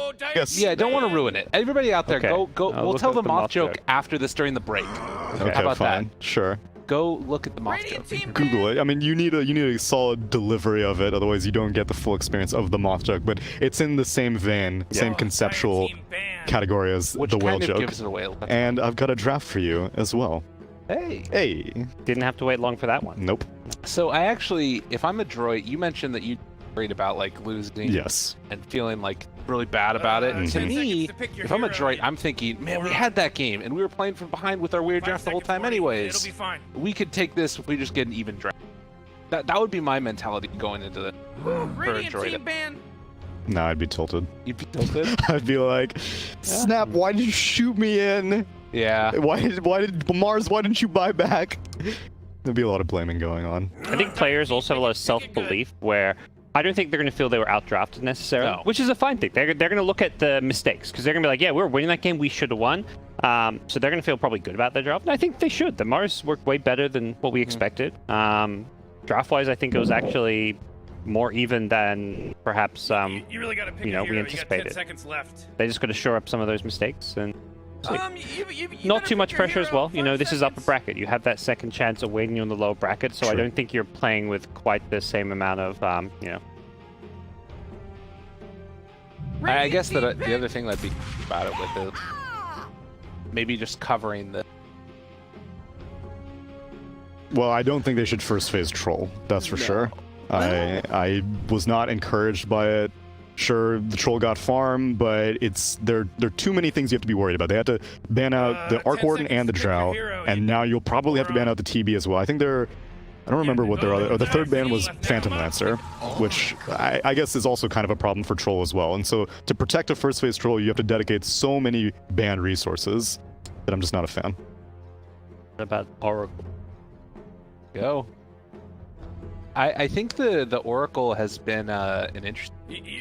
Oh, Dire Yes. Team Yeah, I don't want to ban. ruin it. Everybody out there, Okay. go. I'll We'll look tell at the the moth moth joke joke. after this during the break. Okay, How about fine. that? Sure. Go look at the moth joke. Radiant Team Google ban. it. I mean, you need a solid delivery of it, otherwise you don't get the full experience of the moth joke. But it's in the same vein, same Oh, conceptual Dire Team ban. category as Which the whale kind of joke. gives it away. And I've got a draft for you as well. Hey. Hey. Didn't have to wait long for that one. Nope. So I actually, if I'm Adroit, you mentioned that you worried about like losing Yes. and feeling like really bad about it. 10 To seconds me, to pick your if I'm hero. Adroit, I'm thinking, man, we had that game and we were playing from behind with our weird 5 draft the whole seconds, time Morty. anyways. It'll be fine. We could take this if we just get an even draft. That would be my mentality going into the Radiant Adroit. Team ban. No, I'd be tilted. You'd be tilted? I'd be like, Snap, why did you shoot me in? Yeah. Why did Mars, why didn't you buy back? There'd be a lot of blaming going on. I think players also have a lot of self-belief where I don't think they're going to feel they were outdrafted necessarily, No. which is a fine thing. They're going to look at the mistakes because they're going to be like, yeah, we were winning that game, we should have won. So they're going to feel probably good about their draft. And I think they should. The Mars worked way better than what we expected. Draft-wise, I think it was actually more even than perhaps You really got to pick you know, a we hero. You got 10 anticipated. seconds left. they just got to shore up some of those mistakes. And You not better too much pick your pressure as hero. well. You know, 5 this is upper seconds. bracket. You have that second chance of waiting on the lower bracket, so I True. don't think you're playing with quite the same amount of, you know. I guess Radiant that Team the other thing that'd be about it with is maybe just covering the. Well, I don't think they should first phase troll. That's for sure. I was not encouraged by it. Sure, the troll got farm, but there are too many things you have to be worried about. They had to ban out the 10 Arc Warden seconds and the to pick your Drow, hero. and now you'll probably have to ban out the TB as well. I think I don't remember what their other. The third ban was Phantom Lancer, which I guess is also kind of a problem for troll as well. And so to protect a first phase troll, you have to dedicate so many banned resources that I'm just not a fan. What about Oracle? Go. I think the Oracle has been an interesting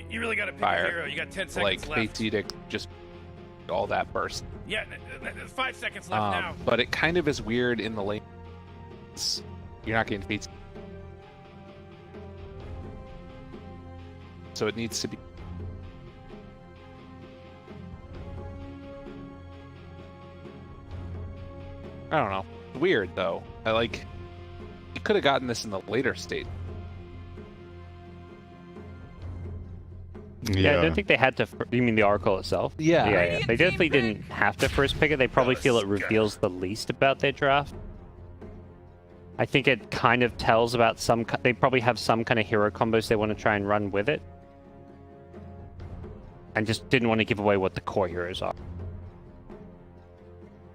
You really got to pick Fire. a hero. You got 10 seconds like left. Fate's Edict, just all that burst. Yeah, 5 seconds left now. But it kind of is weird in the lane. You're not getting Fate's. So it needs to be. I don't know. Weird though. I like. You could have gotten this in the later state. Yeah, I don't think they had to. You mean the Oracle itself? Yeah. Yeah. They definitely didn't have to first pick it. They probably feel it reveals the least about their draft. I think it kind of tells about some. They probably have some kind of hero combos they want to try and run with it, and just didn't want to give away what the core heroes are.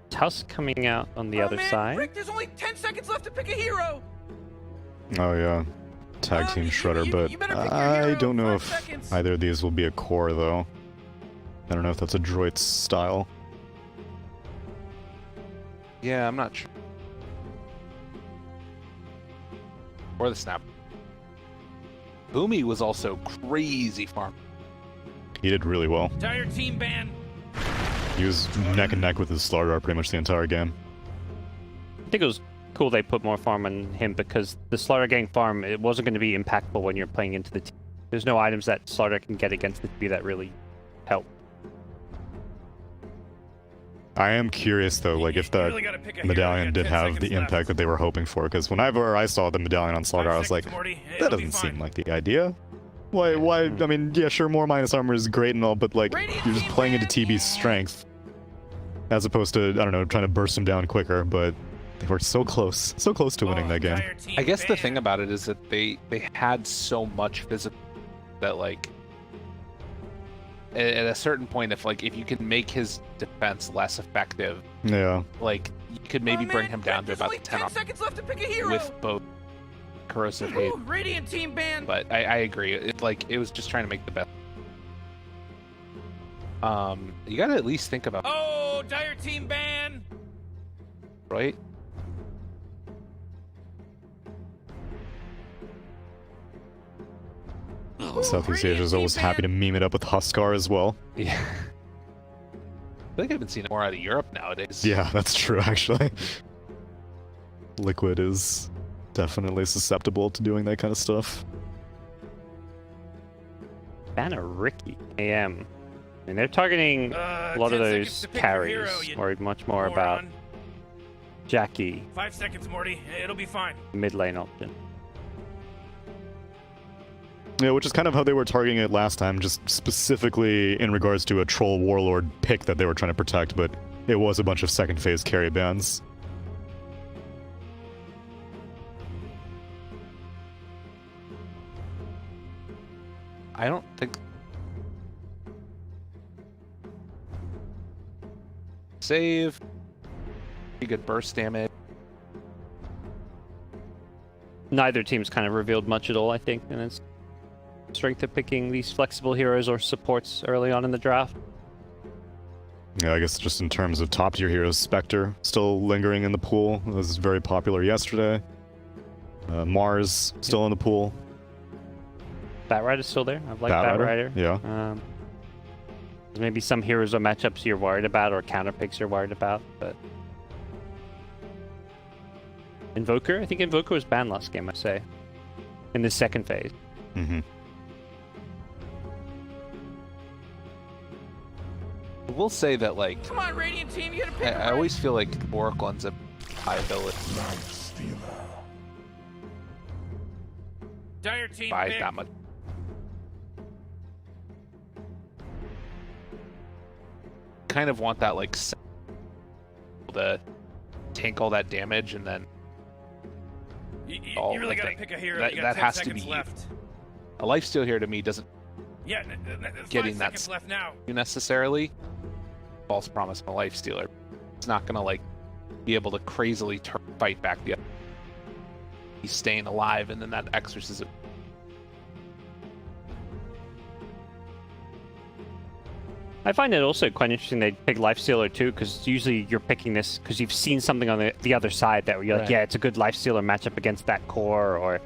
Tusk coming out on the other man, side. Rick, there's only 10 seconds left to pick a hero. Oh yeah, tag team Shredder, but you better pick your I hero. don't know 5 if seconds. either of these will be a core though. I don't know if that's a droid's style. Yeah, I'm not sure. Or the snap. Boomy was also crazy farm. He did really well. Dire Team ban. He was neck and neck with his Slardar pretty much the entire game. I think it was cool they put more farm on him because the Slaughter Gang farm, it wasn't going to be impactful when you're playing into the team. There's no items that Slaughter can get against the team that really help. I am curious though, like if You that really gotta pick a hero. medallion You got did 10 have seconds the left. impact that they were hoping for, because whenever I saw the medallion on Slardar, I was like, seconds, Morty. that It'll be doesn't fine. seem like the idea. Why, I mean, yeah, sure, more minus armor is great and all, but like, Radiant you're just Team playing into ban. TB's strength. As opposed to, I don't know, trying to burst him down quicker, but they were so close to winning that game. Dire Team I guess the ban. thing about it is that they had so much physical that like at a certain point, if you can make his defense less effective, Yeah. like you could maybe Oh, bring man, him down to there's about only the 10 10 seconds left to pick a hero. with both corrosive hate. Ooh, Radiant Team ban. But I agree. It was just trying to make the best. You gotta at least think about Oh, Dire Team ban. right. Southeast Asia is always happy to meme it up with Huskar as well. Yeah. I think I've been seeing it more out of Europe nowadays. Yeah, that's true, actually. Liquid is definitely susceptible to doing that kind of stuff. Banner Ricky AM. And they're targeting a lot of 10 seconds those to pick your carries. hero, you Worried much more about moron. Jackie, 5 seconds, Morty. It'll be fine. mid lane option. Yeah, which is kind of how they were targeting it last time, just specifically in regards to a troll warlord pick that they were trying to protect, but it was a bunch of second phase carry bans. I don't think. Save. Pretty good burst damage. Neither team's kind of revealed much at all, I think, in its strength of picking these flexible heroes or supports early on in the draft. Yeah, I guess just in terms of top tier heroes, Spectre still lingering in the pool. It was very popular yesterday. Mars still in the pool. Batrider's still there. I like Batrider, Batrider. yeah. There's maybe some heroes or matchups you're worried about, or counter picks you're worried about, but Invoker? I think Invoker was banned last game, I say. In the second phase. Mm-hmm. I will say that, like, Come on, Radiant team, you gotta pick I always feel like Oracle ends up high ability Dire team by pick. that much. Kind of want that, like, to tank all that damage and then You all really the gotta thing. pick a hero. That- You got that 10 has to seconds be- left. a lifesteal here to me doesn't Yeah, there's Getting 5 that seconds left now. do necessarily. False promise from a lifestealer. It's not gonna, like, be able to crazily fight back the other. He's staying alive, and then that exorcism. I find it also quite interesting they pick Lifestealer too, because usually you're picking this because you've seen something on the other side that you're like, Right. yeah, it's a good Lifestealer matchup against that core or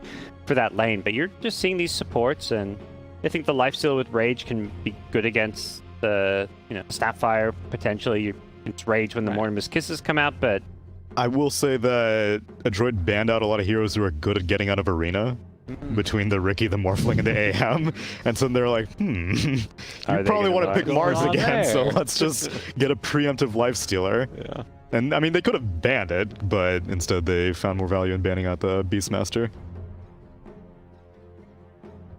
for that lane. But you're just seeing these supports, and I think the Lifestealer with Rage can be good against the Snapfire potentially. It's Rage when the Right. Mortimer's Kisses come out, but I will say that Adroit banned out a lot of heroes who are good at getting out of arena. Between the Ricky, the Morphling, and the AM. And so they're like, you Are they probably gonna want to buy? pick What's Mars going on again, so there? let's just get a preemptive Lifestealer. Yeah. And I mean, they could have banned it, but instead they found more value in banning out the Beastmaster.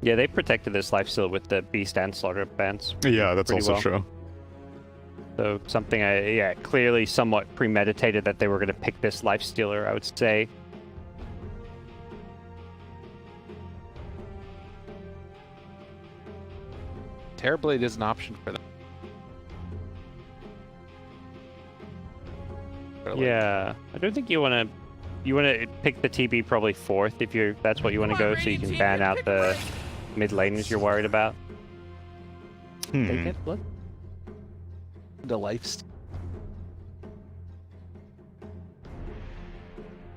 yeah, they protected this Lifestealer with the Beast and Slaughter bans. Yeah, that's Pretty also well. true. So something clearly somewhat premeditated that they were going to pick this Lifestealer, I would say. Terrorblade is an option for them. Yeah, I don't think you want to. You want to pick the TB probably fourth if that's what you want to go, so you can ban out the mid laners you're worried about. They get blood. The lifesteal.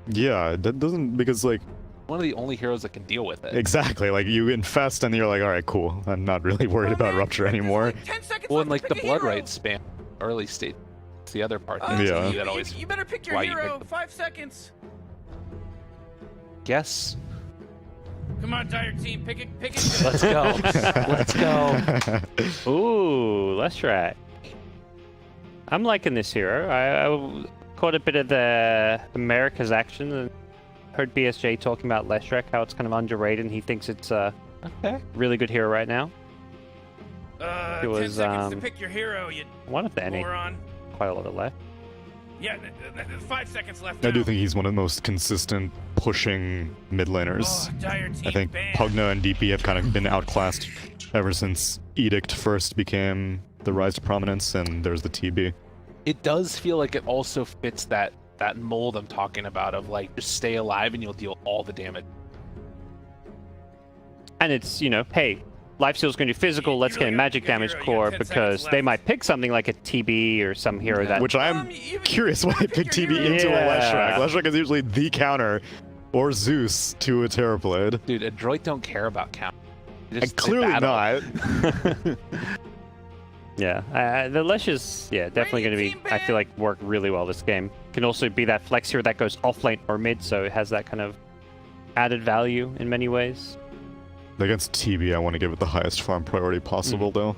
Yeah, that doesn't, because like, One of the only heroes that can deal with it. exactly, like you infest and you're like, alright, cool. I'm not really worried about Rupture anymore. 10 seconds Well, left and like to the pick a blood hero. right spam early state. It's the other part. Yeah. You, That always you better pick your why you hero. pick them. 5 seconds. Yes. Come on, Dire team, pick it. Let's go. Let's go. Ooh, Leshrac. I'm liking this hero. I caught a bit of the America's action and heard BSJ talking about Leshrac, how it's kind of underrated, and he thinks it's a really good hero right now. It 10 was seconds to pick your hero, you one of the NA, moron. quite a lot of left. Yeah, there's 5 seconds left. I do now. think he's one of the most consistent pushing mid laners. Oh, Dire team I think banned. Pugna and DP have kind of been outclassed ever since Edict first became the rise to prominence, and there's the TB. It does feel like it also fits that mold I'm talking about of like just stay alive and you'll deal all the damage. And it's, hey, Lifesteal's going to do physical, let's really get a gotta magic pick a damage hero. You core, got 10 because seconds they left. might pick something like a TB or some hero that... Which I'm curious why they pick pick your TB hero. into a Yeah. Leshrac. Leshrac is usually the counter, or Zeus to a Terrorblade. Dude, Adroit don't care about count. They And just- they clearly battle. not. Yeah, the Lesh is definitely going to be, I feel like, work really well this game. Can also be that flex hero that goes off lane or mid, so it has that kind of added value in many ways. Against TB, I want to give it the highest farm priority possible, though.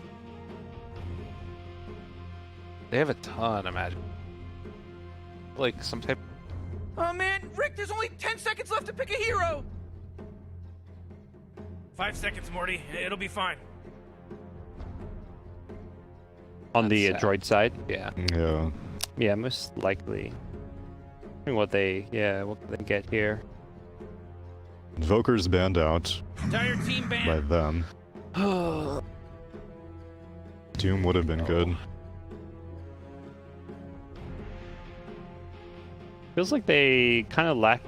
They have a ton of magic. Like some type. Oh man, Rick, there's only 10 seconds left to pick a hero! 5 seconds, Morty. It'll be fine. On the That's sad. Adroit side? Yeah. Yeah. Yeah, most likely. I think what they get here. Invoker's banned out Entire team by banned. them. Doom would have been good. Feels like they kind of lack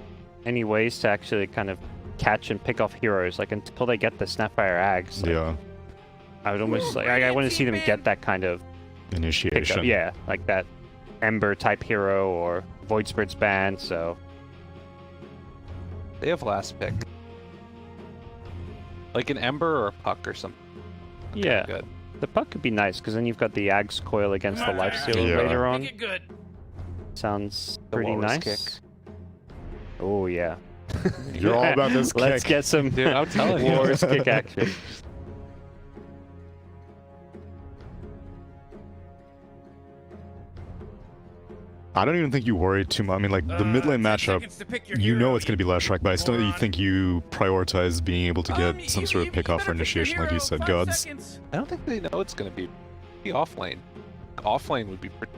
any ways to actually kind of catch and pick off heroes, like until they get the Snapfire Ags. Like, Yeah. I would almost like I want to see them get that kind of Initiation. pickup. Yeah, like that Ember type hero or Void Spirit's banned, so They have last pick. Like an Ember or a Puck or something. yeah. Good. The Puck could be nice because then you've got the Ag's coil against the Lifestealer Yeah. later on. Make it good. Sounds The pretty low-risk nice. kick. Oh yeah. You're all about this Let's kick. get some Dude, I'm telling you. low-risk kick action. I don't even think you worry too much. I mean, like, the mid lane 10 matchup, seconds to pick your you hero, know it's going to be Leshrac, but I still moron. think you prioritize being able to get some sort of pickoff better or pick your initiation, like you hero. said, 5 Gods. seconds. I don't think they know it's going to be off lane. Off lane would be pretty.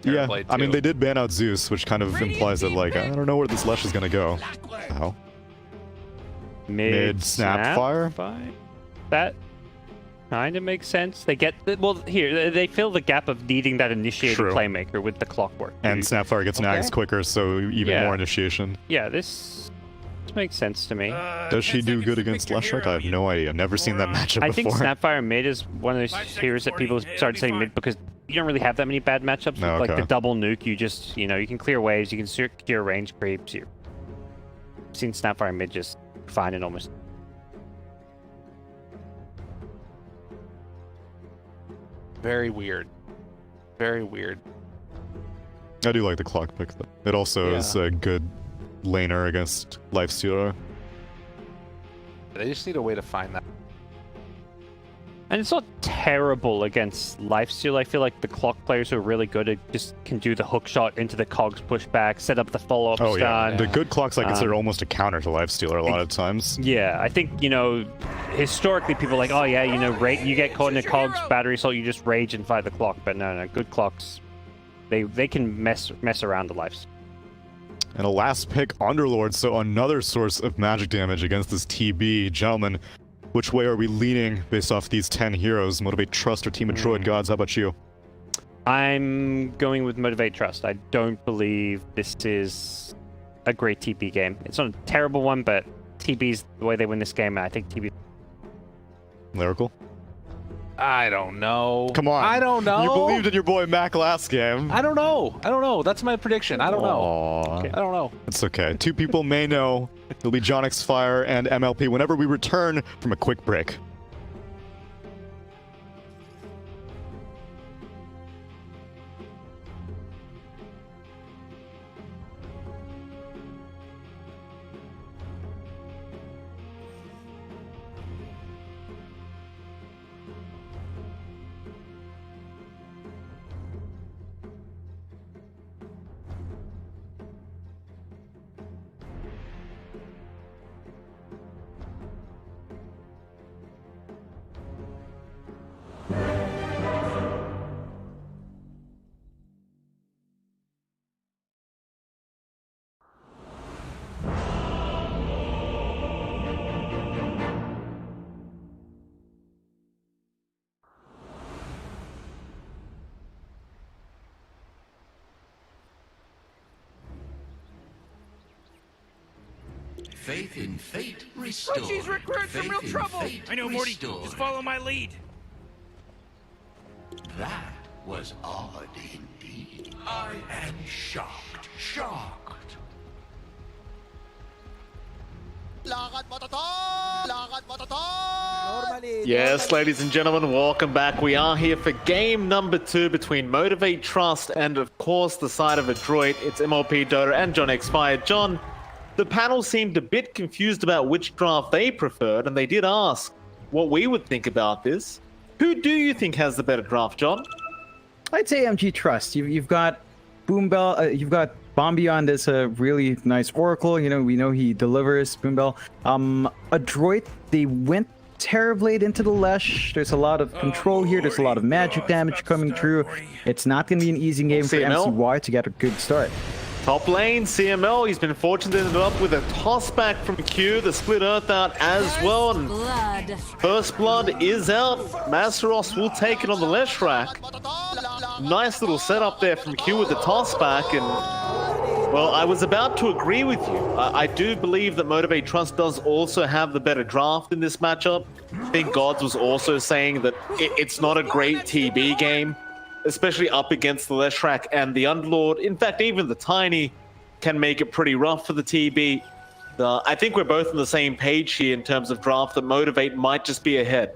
Yeah, Terrorblade I mean, too. they did ban out Zeus, which kind of Radiant implies that, team like, I pick. don't know where this Lesh is going to go. How? Mid Snapfire? That kind of makes sense. They get well here. They fill the gap of needing that initiated True. playmaker with the clockwork. And Snapfire gets nags quicker, so even Yeah. more initiation. Yeah, this makes sense to me. Does 10 she do seconds good to against pick your Leshrac? I hero, have you no idea. Never seen that moron. matchup I think before. Snapfire mid is one of those 5 seconds, heroes that people 40. start It'll saying be mid fine. because you don't really have that many bad matchups. No, With, like okay. the double nuke, you just you can clear waves, you can secure range creeps. You've seen Snapfire mid just fine and almost. Very weird. Very weird. I do like the clock pick, though. It also is a good laner against Lifestealer. They just need a way to find that. And it's not terrible against Lifesteal. I feel like the clock players who are really good at just can do the hook shot into the cogs pushback, set up the follow-up Oh, yeah. stun. The good clocks I consider Um, almost a counter to Lifestealer a lot of times. Yeah, I think, historically people are like, oh yeah, you get caught in a cogs battery assault, you just rage and fight the clock. But no, good clocks, they can mess around the lives. And a last pick, Underlord, so another source of magic damage against this TB. Gentlemen, which way are we leaning based off these 10 heroes? Motivate.Trust or Team Adroit? Gods, how about you? I'm going with Motivate.Trust. I don't believe this is a great TB game. It's not a terrible one, but TB's the way they win this game, and I think TB... Lyrical? I don't know. Come on. I don't know. You believed in your boy Mac last game. I don't know. That's my prediction. I don't know. Aw. I don't know. It's okay. Two people may know. It'll be Jonix Fire and MLP whenever we return from a quick break. Faith in fate restored. Oh, jeez, Rick, we're in some Faith real in trouble. fate I know, Morty. restored. Just follow my lead. That was odd indeed. I am shocked. Shocked. Yes, ladies and gentlemen, welcome back. We are here for game number 2 between Motivate.Trust and, of course, the side of Adroit. It's MLP, Dota, and John Expired. John, the panel seemed a bit confused about which draft they preferred, and they did ask what we would think about this. Who do you think has the better draft, John? I'd say MG Trust. You've got Boombell. You've got Bombion as a really nice Oracle. You know, we know he delivers. Boombell. Adroit. They went Terrorblade into the Lesh. There's a lot of control here. There's a lot of magic damage coming through. It's not going to be an easy game for CML. MCY to get a good start. Top lane, CML, he's been fortunate to end up with a toss back from Q, the split earth out as well, and Blood. First Blood is out. Masteros will take it on the left track. Nice little setup there from Q with the toss back, and well, I was about to agree with you. I do believe that Motivate.Trust does also have the better draft in this matchup. I think Gods was also saying that it's not a great TB game, especially up against the Leshrac and the Underlord. In fact, even the Tiny can make it pretty rough for the TB. I think we're both on the same page here in terms of draft, that Motivate might just be ahead.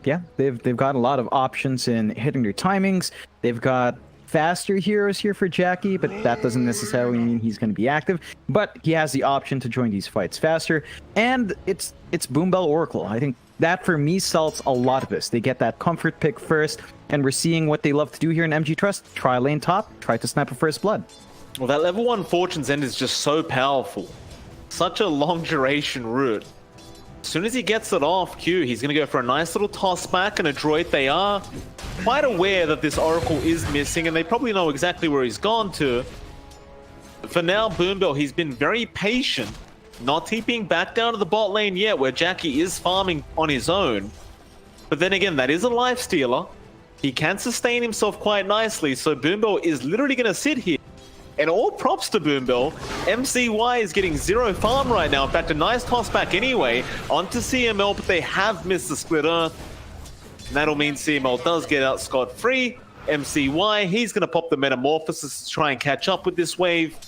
Yeah, they've got a lot of options in hitting their timings. They've got faster heroes here for Jackie, but that doesn't necessarily mean he's going to be active. But he has the option to join these fights faster, and it's Boombell Oracle. I think that for me sells a lot of this. They get that comfort pick first, and we're seeing what they love to do here in MG Trust. Try lane top, try to snap a first blood. Well, that level 1 Fortune's End is just so powerful. Such a long duration route. As soon as he gets it off Q, he's going to go for a nice little toss back, and Adroit, they are quite aware that this Oracle is missing, and they probably know exactly where he's gone to. For now, Boombell, he's been very patient, not TPing back down to the bot lane yet, where Jackie is farming on his own. But then again, that is a life stealer. He can sustain himself quite nicely, so Boombell is literally going to sit here. And all props to Boombell. MCY is getting 0 farm right now. In fact, a nice toss back anyway onto CML, but they have missed the split earth. And that'll mean CML does get out scot-free. MCY, he's going to pop the Metamorphosis to try and catch up with this wave.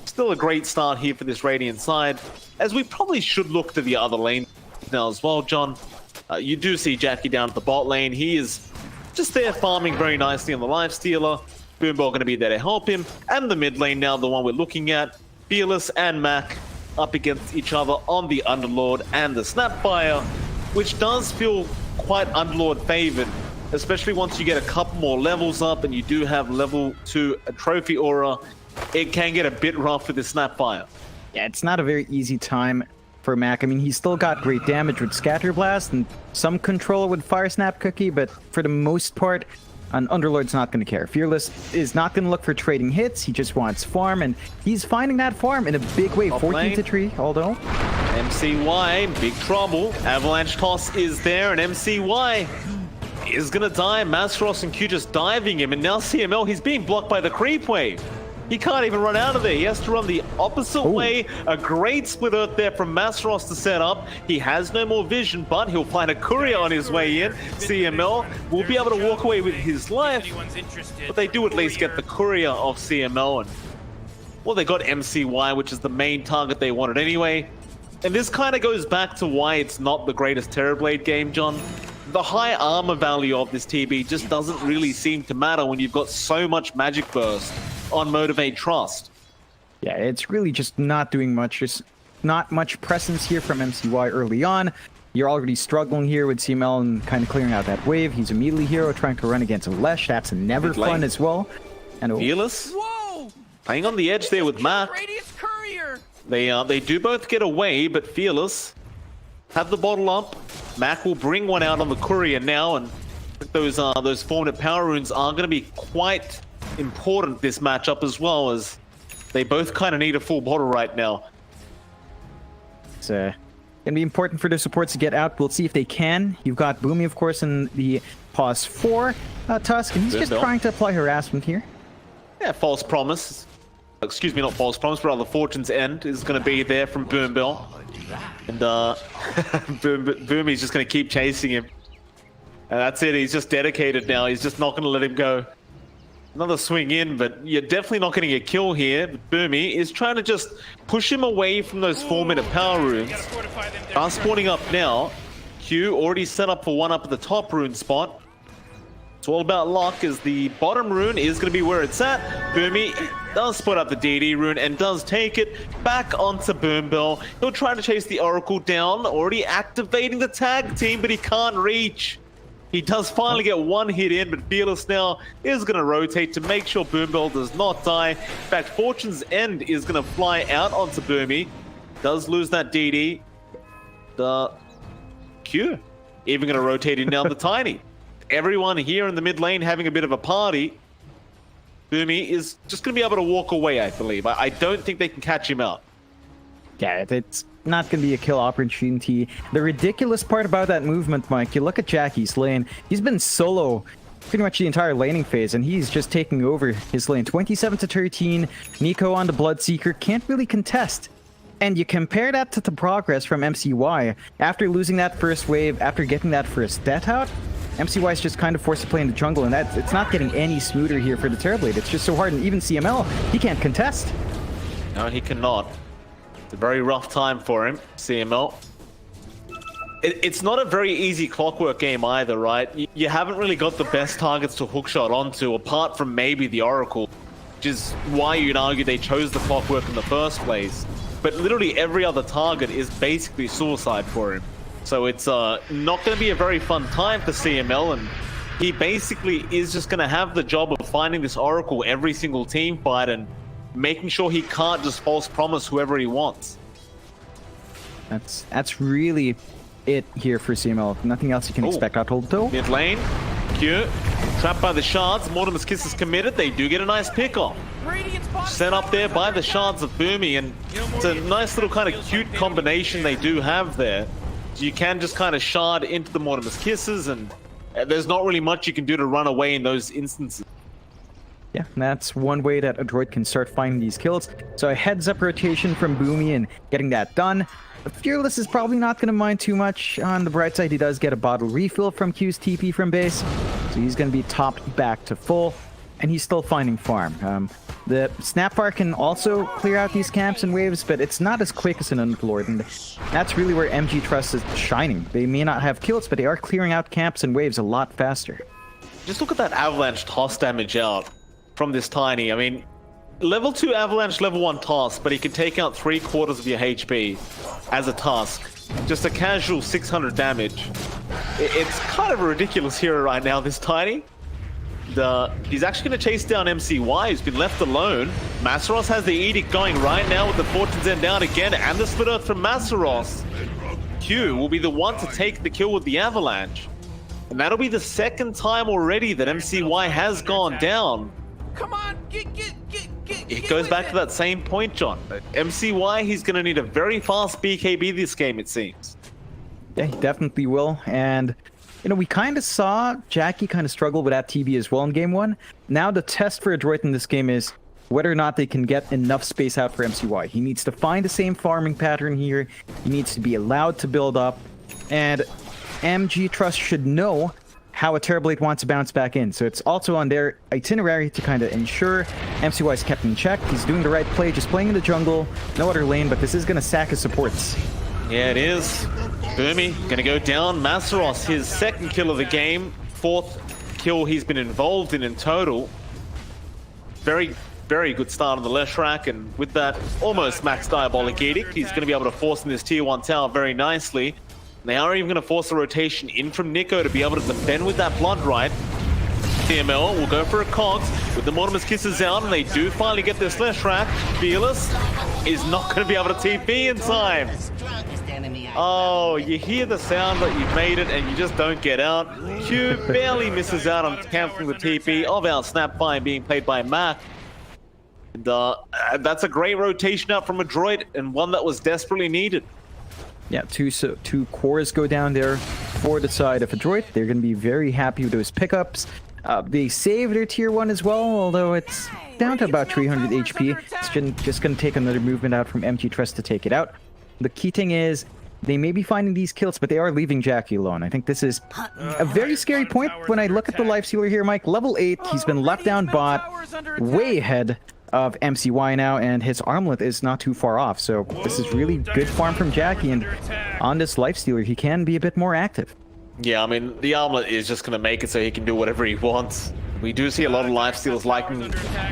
Still a great start here for this Radiant side, as we probably should look to the other lane now as well, John. You do see Jackie down at the bot lane. He is just there farming very nicely on the lifestealer. Boombell going to be there to help him. And the mid lane now, the one we're looking at, Fearless and Mac up against each other on the Underlord and the Snapfire, which does feel quite Underlord favored, especially once you get a couple more levels up and you do have level 2 a trophy aura. It can get a bit rough with the Snapfire. Yeah, it's not a very easy time for Mac. I mean, he's still got great damage with Scatter Blast and some control with Fire Snap Cookie, but for the most part, an Underlord's not going to care. Fearless is not going to look for trading hits. He just wants farm, and he's finding that farm in a big way. 14 to 3, although. MCY, big trouble. Avalanche Toss is there, and MCY is going to die. Masteros and Q just diving him, and now CML, he's being blocked by the creep wave. He can't even run out of there. He has to run the opposite way. A great split earth there from Masteros to set up. He has no more vision, but he'll find a courier on his way in. CML will be able to walk away with his life, but they do at least get the courier of CML. And well, they got MCY, which is the main target they wanted anyway. And this kind of goes back to why it's not the greatest Terrorblade game, John. The high armor value of this TB just doesn't really seem to matter when you've got so much magic burst on Motivate.Trust. Yeah, it's really just not doing much. There's not much presence here from MCY early on. You're already struggling here with CML and kind of clearing out that wave. He's immediately hero trying to run against a Lesh. That's never fun as well. And Fearless, Whoa! playing on the edge there with Mac. Radiant's courier! They do both get away, but Fearless have the bottle up. Mac will bring one out on the courier now, and those formative power runes are going to be quite important this matchup, as well as they both kind of need a full bottle right now. It's going to be important for the supports to get out. We'll see if they can. You've got Boomy, of course, in the pause 4 Tusk, and he's just trying to apply harassment here. Yeah, false promise. Excuse me, not false promise, but rather Fortune's End is going to be there from Boombell. And Boomy's just going to keep chasing him. And that's it, he's just dedicated now. He's just not going to let him go. Another swing in, but you're definitely not getting a kill here. Boomy is trying to just push him away from those 4-minute power runes. Are spawning up now. Q already set up for one up at the top rune spot. It's all about luck, as the bottom rune is going to be where it's at. Boomy does spot up the DD rune and does take it back onto Boombell. He'll try to chase the Oracle down, already activating the tag team, but he can't reach. He does finally get one hit in, but Fearless now is going to rotate to make sure Boombell does not die. In fact, Fortune's End is going to fly out onto Boomy. Does lose that DD. The Q even going to rotate in down the Tiny. Everyone here in the mid lane having a bit of a party. Boomy is just going to be able to walk away, I believe. I don't think they can catch him out. Yeah, it's not going to be a kill opportunity. The ridiculous part about that movement, Mike, you look at Jackie's lane. He's been solo pretty much the entire laning phase, and he's just taking over his lane. 27-13, Nico on the Bloodseeker, can't really contest. And you compare that to the progress from MCY. After losing that first wave, after getting that first death out, MCY is just kind of forced to play in the jungle, and it's not getting any smoother here for the Terrorblade. It's just so hard, and even CML, he can't contest. No, he cannot. It's a very rough time for him, CML. It's not a very easy clockwork game either, right? You haven't really got the best targets to hookshot onto, apart from maybe the Oracle, which is why you'd argue they chose the clockwork in the first place. But literally every other target is basically suicide for him. So it's not going to be a very fun time for CML, and he basically is just going to have the job of finding this Oracle every single team fight and making sure he can't just false promise whoever he wants. That's really it here for CML. Nothing else you can expect out of the Mid lane, Q, trapped by the shards. Mortimer's Kiss is committed. They do get a nice pick off. Sent up there by the shards of Boomy, and it's a nice little kind of cute combination they do have there. You can just kind of shard into the Mortimer's Kisses, and there's not really much you can do to run away in those instances. Yeah, that's one way that Adroit can start finding these kills. So a heads-up rotation from Boomy and getting that done. Fearless is probably not going to mind too much. On the bright side, he does get a bottle refill from Q's TP from base. So he's going to be topped back to full, and he's still finding farm. The Snapfire can also clear out these camps and waves, but it's not as quick as an Underlord, and that's really where MG.Trust is shining. They may not have kills, but they are clearing out camps and waves a lot faster. Just look at that Avalanche toss damage out from this Tiny. I mean, level 2 Avalanche, level 1 toss, but he can take out 3/4 of your HP as a task. Just a casual 600 damage. It's kind of a ridiculous hero right now, this Tiny. He's actually going to chase down MCY, who's been left alone. Masaros has the Edict going right now with the Fortune's End down again, and the Split Earth from Masaros. Q will be the one to take the kill with the Avalanche. And that'll be the second time already that MCY has gone down. Come on, It goes back to that same point, John. MCY, he's going to need a very fast BKB this game, it seems. Yeah, he definitely will, and you know, we kind of saw Jackie kind of struggle with that TB as well in game 1. Now the test for Adroit in this game is whether or not they can get enough space out for MCY. He needs to find the same farming pattern here. He needs to be allowed to build up. And MG.Trust should know how a Terrorblade wants to bounce back in. So it's also on their itinerary to kind of ensure MCY is kept in check. He's doing the right play, just playing in the jungle. No other lane, but this is going to sack his supports. Yeah, it is. Boomy gonna go down. Masaros, his second kill of the game. 4th kill he's been involved in total. Very, very good start on the Leshrac, and with that almost max Diabolic Edict, he's gonna be able to force in this tier 1 tower very nicely. They are even gonna force a rotation in from Nico to be able to defend with that Blood Right. CML will go for a Cogs with the Mortimer's Kisses out, and they do finally get this Leshrac. Fearless is not gonna be able to TP in time. Oh, you hear the sound that you've made it and you just don't get out. Q barely misses out on canceling the TP of our Snapfire being played by Mac. And that's a great rotation out from Adroit, and one that was desperately needed. Yeah, two cores go down there for the side of Adroit. They're going to be very happy with those pickups. They save their tier 1 as well, although it's down to about 300 HP. It's just going to take another movement out from MG.Trust to take it out. The key thing is, they may be finding these kills, but they are leaving Jackie alone. I think this is a very scary point when I look at the lifestealer here, Mike. Level 8, he's been left down bot, way ahead of MCY now, and his armlet is not too far off. So this is really good farm from Jackie, and on this lifestealer, he can be a bit more active. Yeah, I mean, the armlet is just going to make it so he can do whatever he wants. We do see a lot of lifestealers like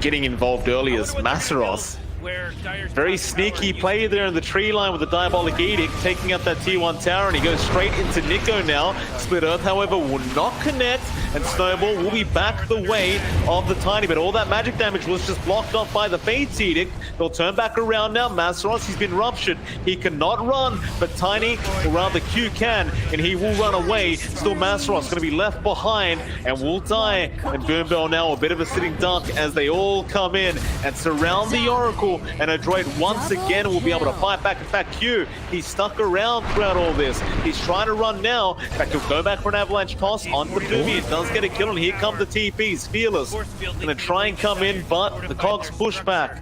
getting involved early as Masaros. where Dire's Very top sneaky tower play there in the tree line with the Diabolic Edict, taking out that T1 tower, and he goes straight into Nico now. Split Earth, however, will not connect, and Snowball will be back the way of the Tiny, but all that magic damage was just blocked off by the Fate's Edict. They'll turn back around now. Masaros, he's been ruptured. He cannot run, but Tiny, or rather Q can, and he will run away. Still Masaros going to be left behind and will die. And Boombell now a bit of a sitting duck as they all come in and surround the Oracle, and Adroit once again will be able to fight back. In fact, Q, he's stuck around throughout all this. He's trying to run now. In fact, he'll go back for an avalanche toss on the Boomy. It does get a kill, and here come the TPs. Fearless going to try and come in, but the Cogs pushback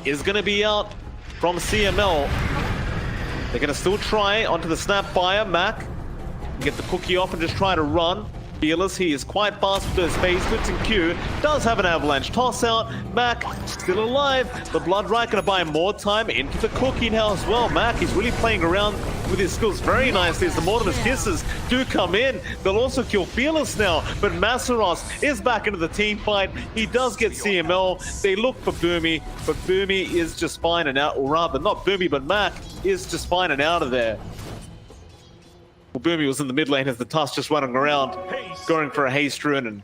is going to be out from CML. They're going to still try onto the Snapfire. Mac get the cookie off and just try to run. Fearless, he is quite fast with those phase splits, and Q does have an avalanche toss out. Mac still alive. The Blood Right going to buy more time into the cookie now as well. Mac, he's really playing around with his skills very nicely as the Mortimer's Kisses do come in. They'll also kill Fearless now, but Masaros is back into the team fight. He does get CML. They look for Boomy, but Boomy is just fine and out, or rather, not Boomy, but Mac is just fine and out of there. Well, Boomy was in the mid lane as the Tusk just running around, going for a haste rune, and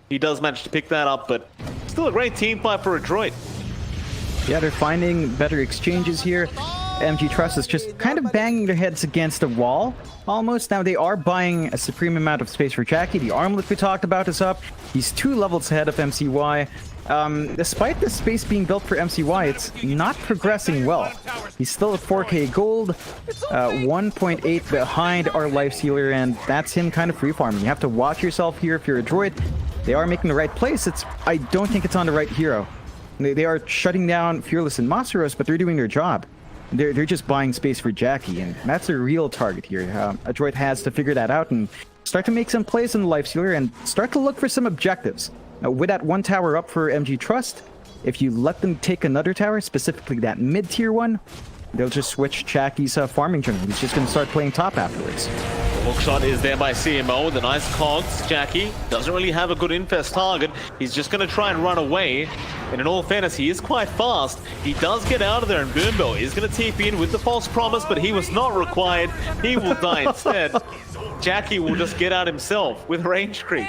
he does manage to pick that up, but still a great team fight for Adroit. Yeah, they're finding better exchanges here. MG.Trust is just kind of banging their heads against a wall, almost. Now, they are buying a supreme amount of space for Jackie. The armlet we talked about is up. He's 2 levels ahead of MCY. Despite the space being built for MCY, it's not progressing well. He's still at 4k gold, 1.8 behind our life stealer, and that's him kind of free farming. You have to watch yourself here if you're Adroit. They are making the right place. I don't think it's on the right hero. They are shutting down Fearless and Masaros, but they're doing their job. They're just buying space for Jackie, and that's a real target here. Adroit has to figure that out and start to make some plays in the life stealer and start to look for some objectives. With that 1 tower up for MG.Trust, if you let them take another tower, specifically that mid-tier one, they'll just switch Jackie's farming journey. He's just going to start playing top afterwards. The hookshot is there by CMO with a nice cogs. Jackie doesn't really have a good infest target. He's just going to try and run away. And in all fairness, he is quite fast. He does get out of there, and Boombell is going to TP in with the false promise, but he was not required. He will die instead. Jackie will just get out himself with range creep.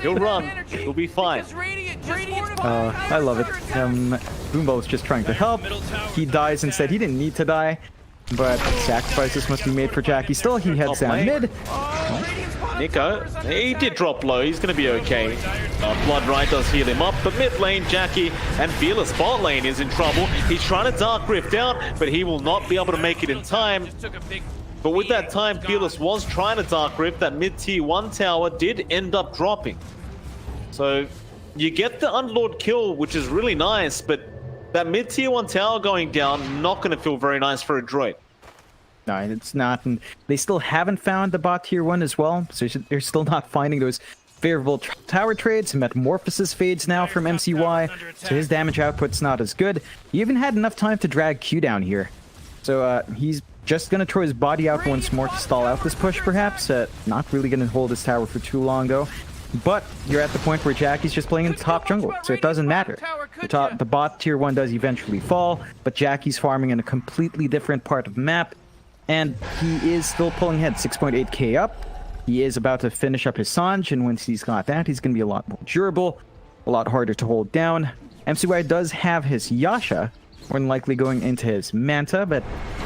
He'll run. He'll be fine. I love it. Boombell is just trying to help. He dies instead. He didn't need to die, but sacrifices must be made for Jackie. Still, he heads down mid. Nico, he did drop low. He's going to be okay. Blood Right does heal him up, but mid lane, Jackie and Fearless bot lane is in trouble. He's trying to Dark Rift out, but he will not be able to make it in time. But with that time, Fearless was trying to Dark Rift. That mid-tier 1 tower did end up dropping. So you get the Unlord kill, which is really nice, but that mid-tier 1 tower going down, not going to feel very nice for Adroit. No, it's not. And they still haven't found the bot tier 1 as well, so they're still not finding those favorable tower trades. Metamorphosis fades now from MCY, so his damage output's not as good. He even had enough time to drag Q down here. So he's just going to throw his body out once more to stall out this push, perhaps. Not really going to hold this tower for too long, though. But you're at the point where Jackie's just playing in top jungle, so it doesn't matter. The bot tier 1 does eventually fall, but Jackie's farming in a completely different part of the map, and he is still pulling ahead, 6.8k up. He is about to finish up his Sanj, and once he's got that, he's going to be a lot more durable, a lot harder to hold down. MCY does have his Yasha, more than likely going into his Manta, but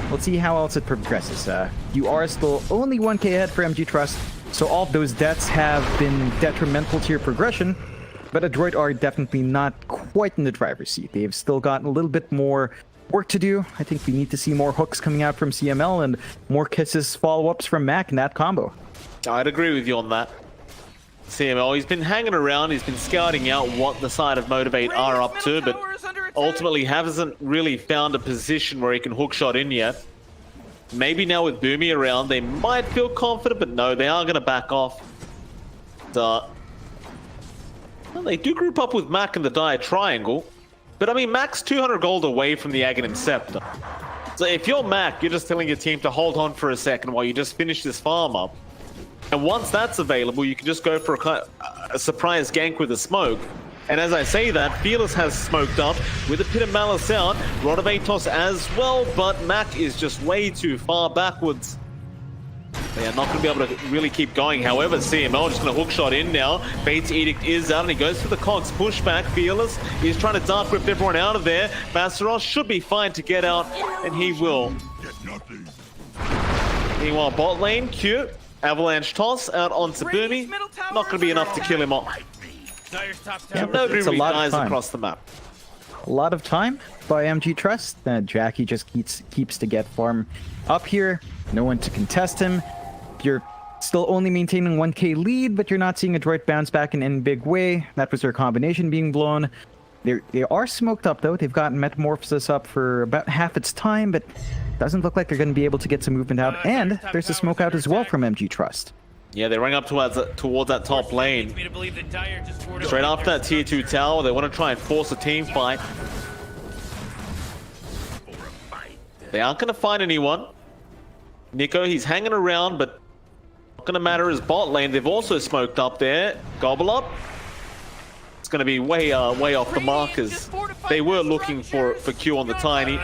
we'll see how else it progresses. You are still only 1k ahead for MG.Trust, so all of those deaths have been detrimental to your progression, but Adroit are definitely not quite in the driver's seat. They've still got a little bit more work to do. I think we need to see more hooks coming out from CML and more kisses follow-ups from Mac in that combo. I'd agree with you on that. CML, he's been hanging around, he's been scouting out what the side of Motivate are up to, but ultimately hasn't really found a position where he can hookshot in yet. Maybe now with Boomy around, they might feel confident, but no, they are going to back off. Well, they do group up with Mac in the Dire Triangle, but I mean, Mac's 200 gold away from the Aghanim Scepter. So if you're Mac, you're just telling your team to hold on for a second while you just finish this farm up. And once that's available, you can just go for a surprise gank with a smoke. And as I say that, Fearless has smoked up with a Pit of Malice out, Motivate.Trust as well, but Mac is just way too far backwards. They are not going to be able to really keep going. However, CML just going to hookshot in now. Fate's Edict is out, and he goes for the Cogs pushback. Fearless is trying to dark rip everyone out of there. Masteros should be fine to get out, and he will. Meanwhile, bot lane, Q, Avalanche toss out onto Boomy. Not going to be enough to kill him off. Yeah, Nobody it's a really lot of dies time. across the map. A lot of time by MG.Trust. Jackie just keeps to get farm up here. No one to contest him. You're still only maintaining 1k lead, but you're not seeing Adroit bounce back in any big way. That was their combination being blown. They are smoked up, though. They've gotten Metamorphosis up for about half its time, but doesn't look like they're going to be able to get some movement out. And there's a smoke out as well from MG.Trust. Yeah, they rang up towards that top lane. Straight after that tier 2 tower, they want to try and force a team fight. They aren't going to find anyone. Nico, he's hanging around, but not going to matter his bot lane. They've also smoked up there. Gobble up. It's going to be way off the markers. They were looking for Q on the tiny.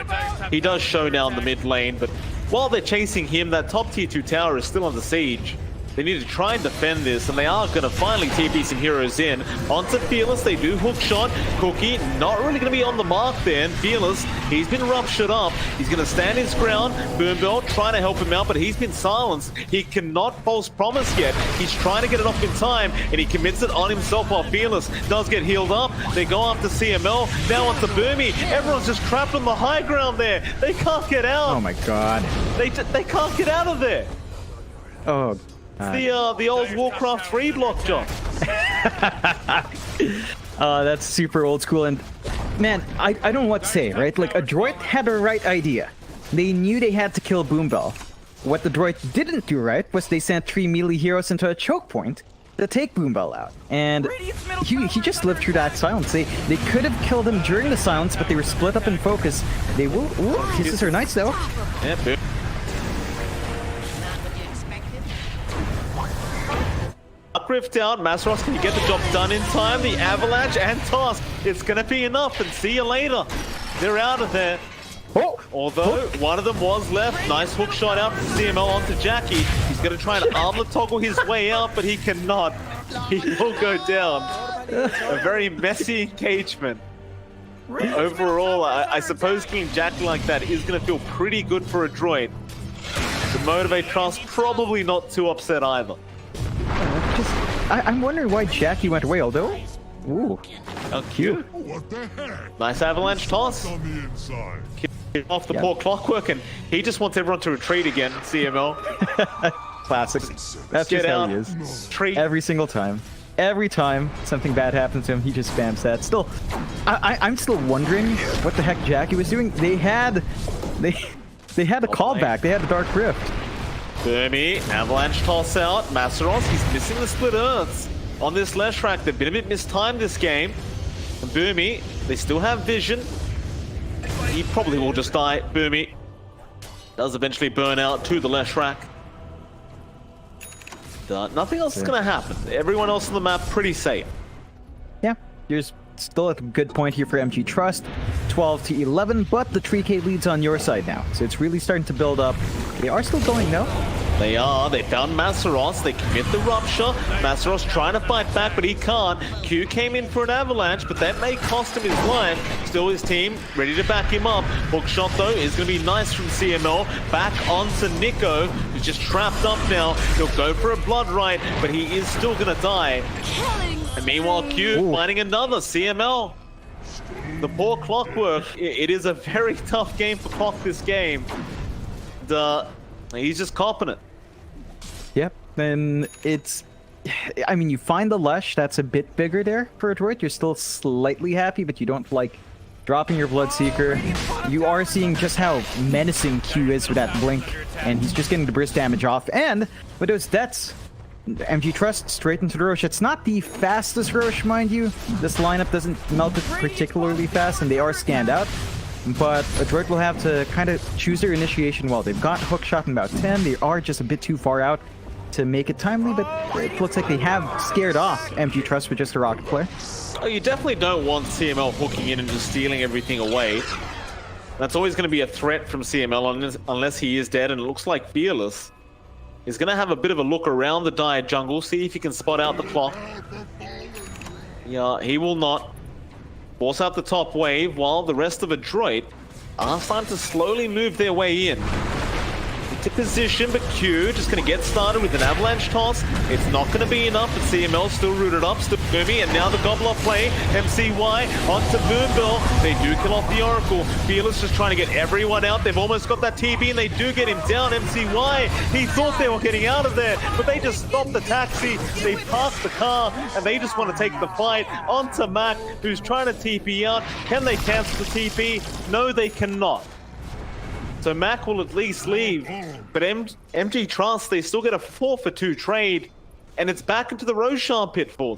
He does show down the mid lane, but while they're chasing him, that top tier 2 tower is still under siege. They need to try and defend this, and they are going to finally TP some heroes in. Onto Fearless, they do hook shot. Cookie, not really going to be on the mark there. And Fearless, he's been ruptured up. He's going to stand his ground. Boombell trying to help him out, but he's been silenced. He cannot false promise yet. He's trying to get it off in time, and he commits it on himself while Fearless does get healed up. They go after CML. Now onto Boomy. Everyone's just trapped on the high ground there. They can't get out. Oh my god. They can't get out of there. Oh. The old Warcraft 3 block, John. That's super old school, and man, I don't know what to say, right? Like, Adroit had the right idea. They knew they had to kill Boombell. What the Adroit didn't do right was they sent 3 melee heroes into a choke point to take Boombell out. And he just lived through that silence. They could have killed him during the silence, but they were split up in focus. They will. Ooh, kisses are nice, though. Yeah, boom. Rift out, Masteros, can you get the job done in time? The Avalanche and Toss, it's gonna be enough, and see you later. They're out of there. Oh. Although one of them was left. Nice hook shot out from CML onto Jackie. He's gonna try and armor toggle his way out, but he cannot. He will go down. A very messy engagement. Overall, I suppose killing Jackie like that is gonna feel pretty good for Adroit. The Motivate.Trust probably not too upset either. I'm wondering why Jackie went away, although... Ooh. Oh, cute. What the heck? Nice Avalanche toss. On the inside. Off the poor Clockwork, and he just wants everyone to retreat again, CML. Classic. That's Get just how out. he is. Retreat. Every single time. Every time something bad happens to him, he just spams that. Still, I'm still wondering what the heck Jackie was doing. They had a callback. They had a Dark Rift. Burmy, Avalanche toss out. Masteros, he's missing the split earths on this Leshrac. They've been a bit mistimed this game. And Burmy, they still have vision. He probably will just die. Burmy does eventually burn out to the Leshrac. Nothing else is going to happen. Everyone else on the map pretty safe. Yeah, there's still a good point here for MG.Trust. 12 to 11, but the 3k lead's on your side now. So it's really starting to build up. They are still going, though. They are. They found Masteros. They commit the rupture. Masteros trying to fight back, but he can't. Q came in for an avalanche, but that may cost him his life. Still his team ready to back him up. Hookshot, though, is going to be nice from CML. Back onto Nico, who's just trapped up now. He'll go for a blood right, but he is still going to die. And meanwhile, Q finding another CML. The poor Clockwork. It is a very tough game for Clock this game. He's just copping it. Yep, then it's... I mean, you find the Lush, that's a bit bigger there for Adroit. You're still slightly happy, but you don't like dropping your Bloodseeker. You are seeing just how menacing Q is with that blink, and he's just getting the burst damage off. And with those deaths, MG.Trust straight into the Rosh. It's not the fastest Rosh, mind you. This lineup doesn't melt it particularly fast, and they are scanned out. But Adroit will have to kind of choose their initiation well. They've got Hookshot in about 10. They are just a bit too far out. to make it timely, but it looks like they have scared off MG.Trust with just a rocket flare. Oh, you definitely don't want CML hooking in and just stealing everything away. That's always going to be a threat from CML unless he is dead, and it looks like Fearless is going to have a bit of a look around the dire jungle, see if he can spot out the clock. Yeah, he will not. Force out the top wave while the rest of Adroit are starting to slowly move their way in. Into position, but Q just going to get started with an avalanche toss. It's not going to be enough, but CML still rooted up, still booming, and now the Gobbler play. MCY onto Boombill. They do kill off the Oracle. Fearless just trying to get everyone out. They've almost got that TB, and they do get him down. MCY, he thought they were getting out of there, but they just stopped the taxi. They parked the car, and they just want to take the fight onto Mac, who's trying to TP out. Can they cancel the TP? No, they cannot. So Mac will at least leave, but MG.Trust, they still get a 4-for-2 trade, and it's back into the Roshan pitfall.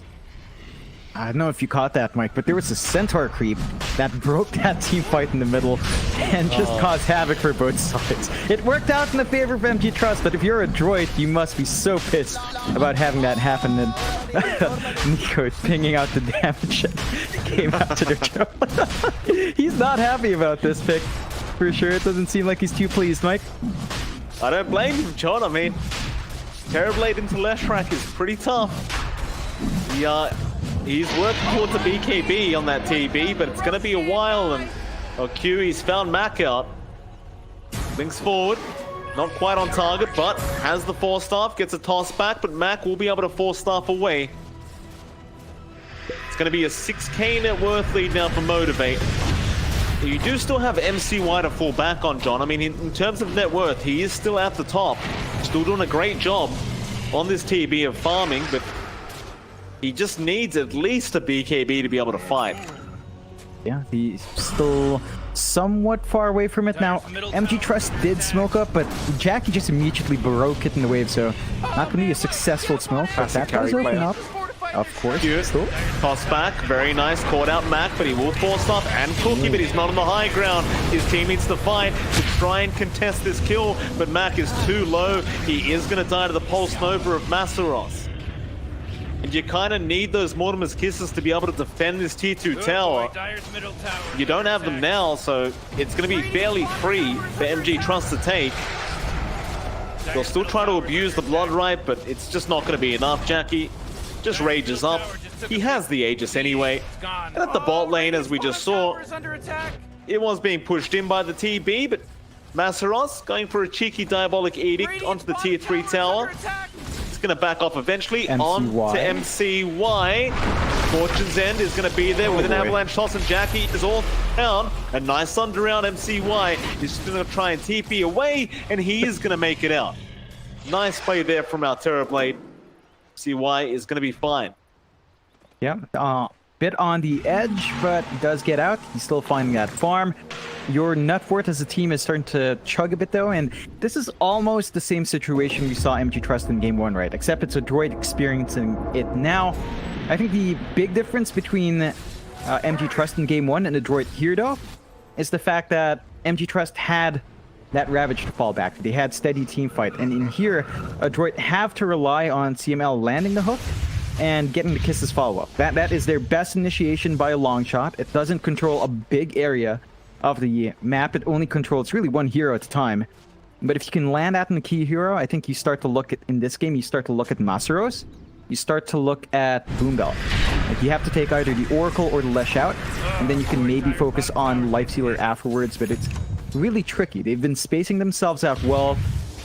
I don't know if you caught that, Mike, but there was a Centaur creep that broke that team fight in the middle and just caused havoc for both sides. It worked out in the favor of MG.Trust, but if you're a droid, you must be so pissed about having that happen. And Nico pinging out the damage came out to their drone. He's not happy about this pick. For sure, it doesn't seem like he's too pleased, Mike. I don't blame him, John. I mean, Terrorblade into Leshrac is pretty tough. He's worked towards a BKB on that TB, but it's going to be a while. And Q, he's found Mac out. Links forward. Not quite on target, but has the 4-staff. Gets a toss back, but Mac will be able to 4-staff away. It's going to be a 6k net worth lead now for Motivate. You do still have MCY to fall back on, John. I mean, in terms of net worth, he is still at the top. Still doing a great job on this TB of farming, but he just needs at least a BKB to be able to fight. Yeah, he's still somewhat far away from it now. MG.Trust did smoke up, but Jackie just immediately broke it in the wave, so not going to be a successful smoke. But that does open up. Of course. Cool. Toss back, very nice. Caught out Mac, but he will force off and Cookie, but he's not on the high ground. His team needs to fight to try and contest this kill, but Mac is too low. He is going to die to the Pulse Nova of Masseros. And you kind of need those Mortimer's Kisses to be able to defend this tier 2 tower. You don't have them now, so it's going to be fairly free for MG.Trust to take. They'll still try to abuse the Blood Right, but it's just not going to be enough. Jackie just rages up. He has the Aegis anyway. And at the bot lane, as we just saw, it was being pushed in by the TB, but Masseros going for a cheeky Diabolic Edict onto the tier 3 tower. It's going to back off eventually on to MCY. Fortune's End is going to be there with an avalanche toss, and Jackie is all down. A nice underround. MCY is just going to try and TP away, and he is going to make it out. Nice play there from our Terrorblade. MCY is going to be fine. Yeah, bit on the edge, but does get out. He's still finding that farm. Your net worth as a team is starting to chug a bit though, and this is almost the same situation we saw MG.Trust in game 1, right? Except it's Adroit experiencing it now. I think the big difference between MG.Trust in game 1 and Adroit here though is the fact that MG.Trust had that Ravage to fall back to. They had steady team fight, and in here, Adroit have to rely on CML landing the hook and getting the Kisses follow-up. That is their best initiation by a long shot. It doesn't control a big area of the map. It only controls really one hero at a time. But if you can land that in the key hero, I think you start to look at, in this game, you start to look at Masseros. You start to look at Boombell. Like, you have to take either the Oracle or the Lesh out, and then you can maybe focus on Lifestealer afterwards, but it's really tricky. They've been spacing themselves out well,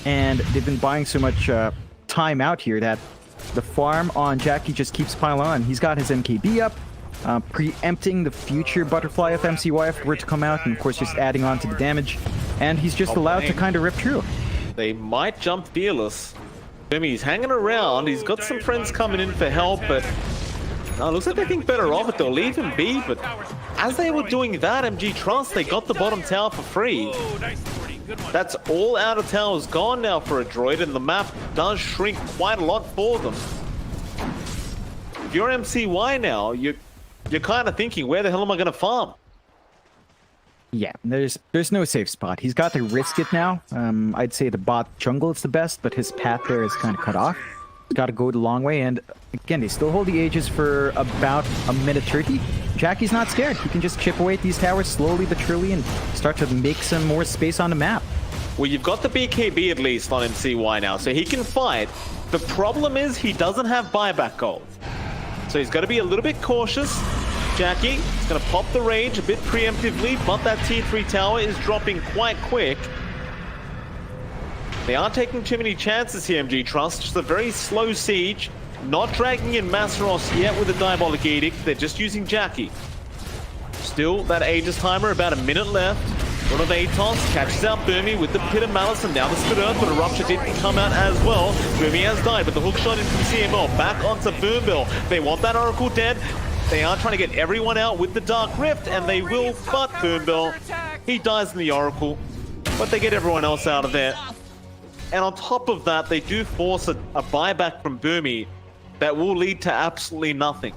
and they've been buying so much time out here that the farm on Jackie just keeps piling on. He's got his MKB up, preempting the future Butterfly of MCY if it were to come out, and of course just adding on to the damage, and he's just allowed to kind of rip through. They might jump Fearless. He's hanging around. He's got some friends coming in for help, but looks like they think better of it. They'll leave him be, but as they were doing that, MG.Trust, they got the bottom tower for free. That's all outer towers gone now for Adroit, and the map does shrink quite a lot for them. If you're MCY now, you're kind of thinking, where the hell am I going to farm? Yeah, there's no safe spot. He's got to risk it now. I'd say the bot jungle is the best, but his path there is kind of cut off. He's got to go the long way, and again, they still hold the Aegis for about a minute 30. Jackie's not scared. He can just chip away at these towers slowly but surely and start to make some more space on the map. Well, you've got the BKB at least on MCY now, so he can fight. The problem is he doesn't have buyback gold. So he's got to be a little bit cautious. Jackie is going to pop the rage a bit preemptively, but that tier 3 tower is dropping quite quick. They aren't taking too many chances here, MG.Trust. Just a very slow siege. Not dragging in Masaros yet with a Diabolic Edict. They're just using Jackie. Still, that Aegis timer, about a minute left. One of Atos catches out Burmy with the Pit of Malice and now the Split Earth, but a Rupture didn't come out as well. Burmy has died, but the hook shot in from CML. Back onto Boombill. They want that Oracle dead. They are trying to get everyone out with the Dark Rift, and they will, but Boombill, he dies in the Oracle. But they get everyone else out of there. And on top of that, they do force a buyback from Burmy that will lead to absolutely nothing.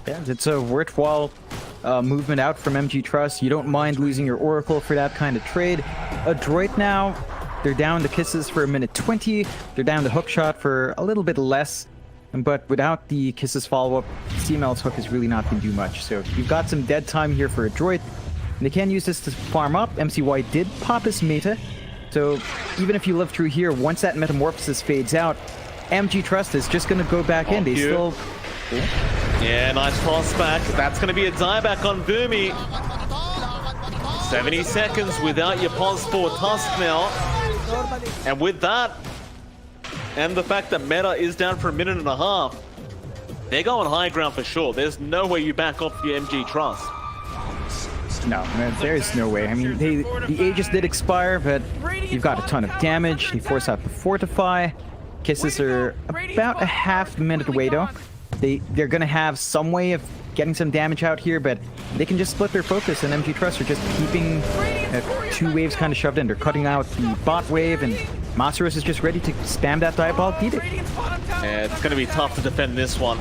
Yeah, it's a worthwhile movement out from MG.Trust. You don't mind losing your Oracle for that kind of trade. Adroit now, they're down to Kisses for a minute 20. They're down to Hookshot for a little bit less. But without the Kisses follow-up, CML's hook is really not going to do much. So you've got some dead time here for Adroit. And they can use this to farm up. MCY did pop his meta. So even if you live through here, once that Metamorphosis fades out, MG.Trust is just going to go back in. They still... Yeah, nice toss back. That's going to be a dieback on Burmy. 70 seconds without your pause for Tusk now. And with that, and the fact that meta is down for a minute and a half, they're going high ground for sure. There's no way you back off your MG.Trust. No, man, there's no way. I mean, the Aegis did expire, but you've got a ton of damage. They force out the Fortify. Kisses are about a half minute away, though. They're going to have some way of getting some damage out here, but they can just split their focus, and MG.Trust are just keeping 2 waves kind of shoved in. They're cutting out the bot wave, and Masaros is just ready to spam that Diabolic Edict. Yeah, it's going to be tough to defend this one.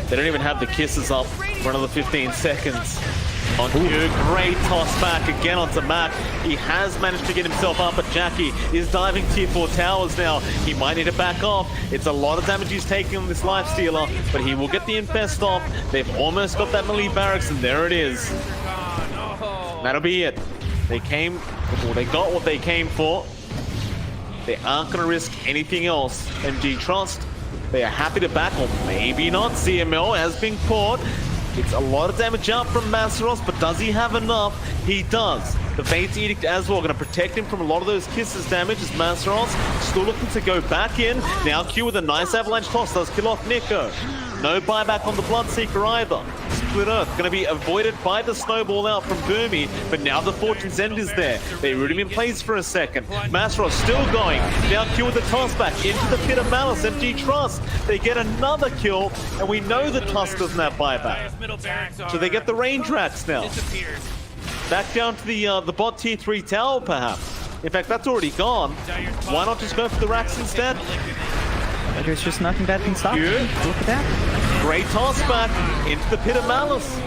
They don't even have the Kisses up for another 15 seconds. On Q, great toss back again onto Mac. He has managed to get himself up, but Jackie is diving tier 4 towers now. He might need to back off. It's a lot of damage he's taking on this Lifestealer, but he will get the Infest off. They've almost got that melee barracks, and there it is. That'll be it. They got what they came for. They aren't going to risk anything else. MG.Trust, they are happy to back, or maybe not. CML has been caught. It's a lot of damage out from Masaros, but does he have enough? He does. The Fate's Edict as well, going to protect him from a lot of those Kisses damage as Masaros still looking to go back in. Now Q with a nice avalanche toss does kill off Nico. No buyback on the Bloodseeker either. Split Earth going to be avoided by the snowball out from Burmy, but now the Fortune's End is there. They root him in place for a second. Masaros still going. Now Q with the toss back into the Pit of Malice. MG.Trust, they get another kill, and we know that Tusk doesn't have buyback. So they get the range rats now. Back down to the bot tier 3 tower, perhaps. In fact, that's already gone. Why not just go for the racks instead? There's just nothing that can stop you. Look at that. Great toss back into the Pit of Malice.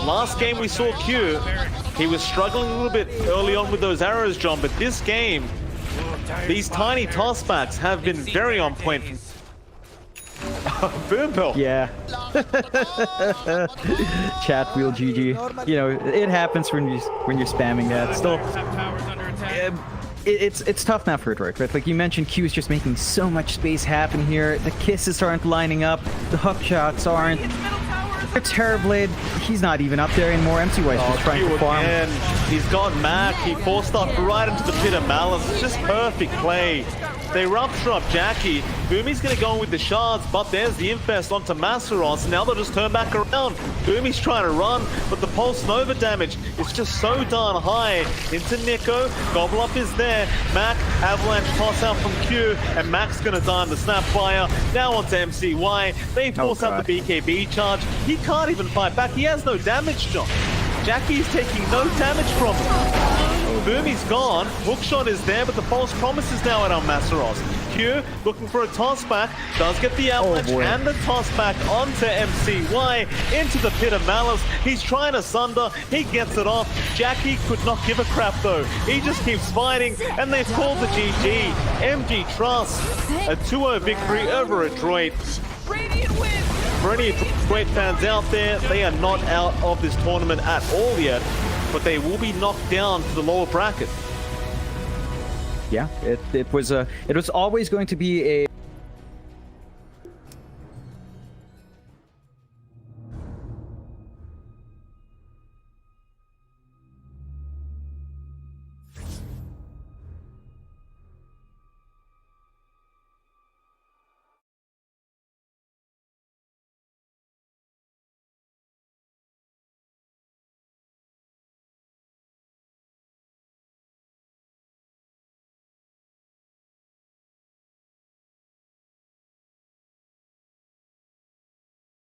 Last game we saw Q. He was struggling a little bit early on with those arrows, John, but this game, these tiny tossbacks have been very on point. Boombill. Yeah. Chat wheel GG. You know, it happens when you're spamming that. Still, it's tough now for Adroit, right? Like you mentioned, Q is just making so much space happen here. The Kisses aren't lining up. The hook shots aren't. The Terrorblade, he's not even up there anymore. MCY is just trying to farm. He's got Mac. He forced off right into the Pit of Malice. It's just perfect play. They rupture up Jackie. Boomy's going to go in with the shards, but there's the Infest onto Masaros. Now they'll just turn back around. Boomy's trying to run, but the Pulse Nova damage is just so darn high. Into Nico. Gobble Up is there. Mac, Avalanche toss out from Q, and Mac's going to die on the Snapfire. Now onto MCY. They force out the BKB charge. He can't even fight back. He has no damage, John. Jackie's taking no damage from him. Boomy's gone. Hookshot is there, but the false promise is now out on Masaros. Q looking for a toss back. Does get the avalanche boy. and the toss back onto MCY into the pit of malice. He's trying to sunder. He gets it off. Jackie could not give a crap though. He just keeps fighting, and they've called the GG. MG Trust a 2-0 victory over Adroit. Radiant wins! For any Adroit fans out there, they are not out of this tournament at all yet, but they will be knocked down to the lower bracket. Yeah, it was always going to be a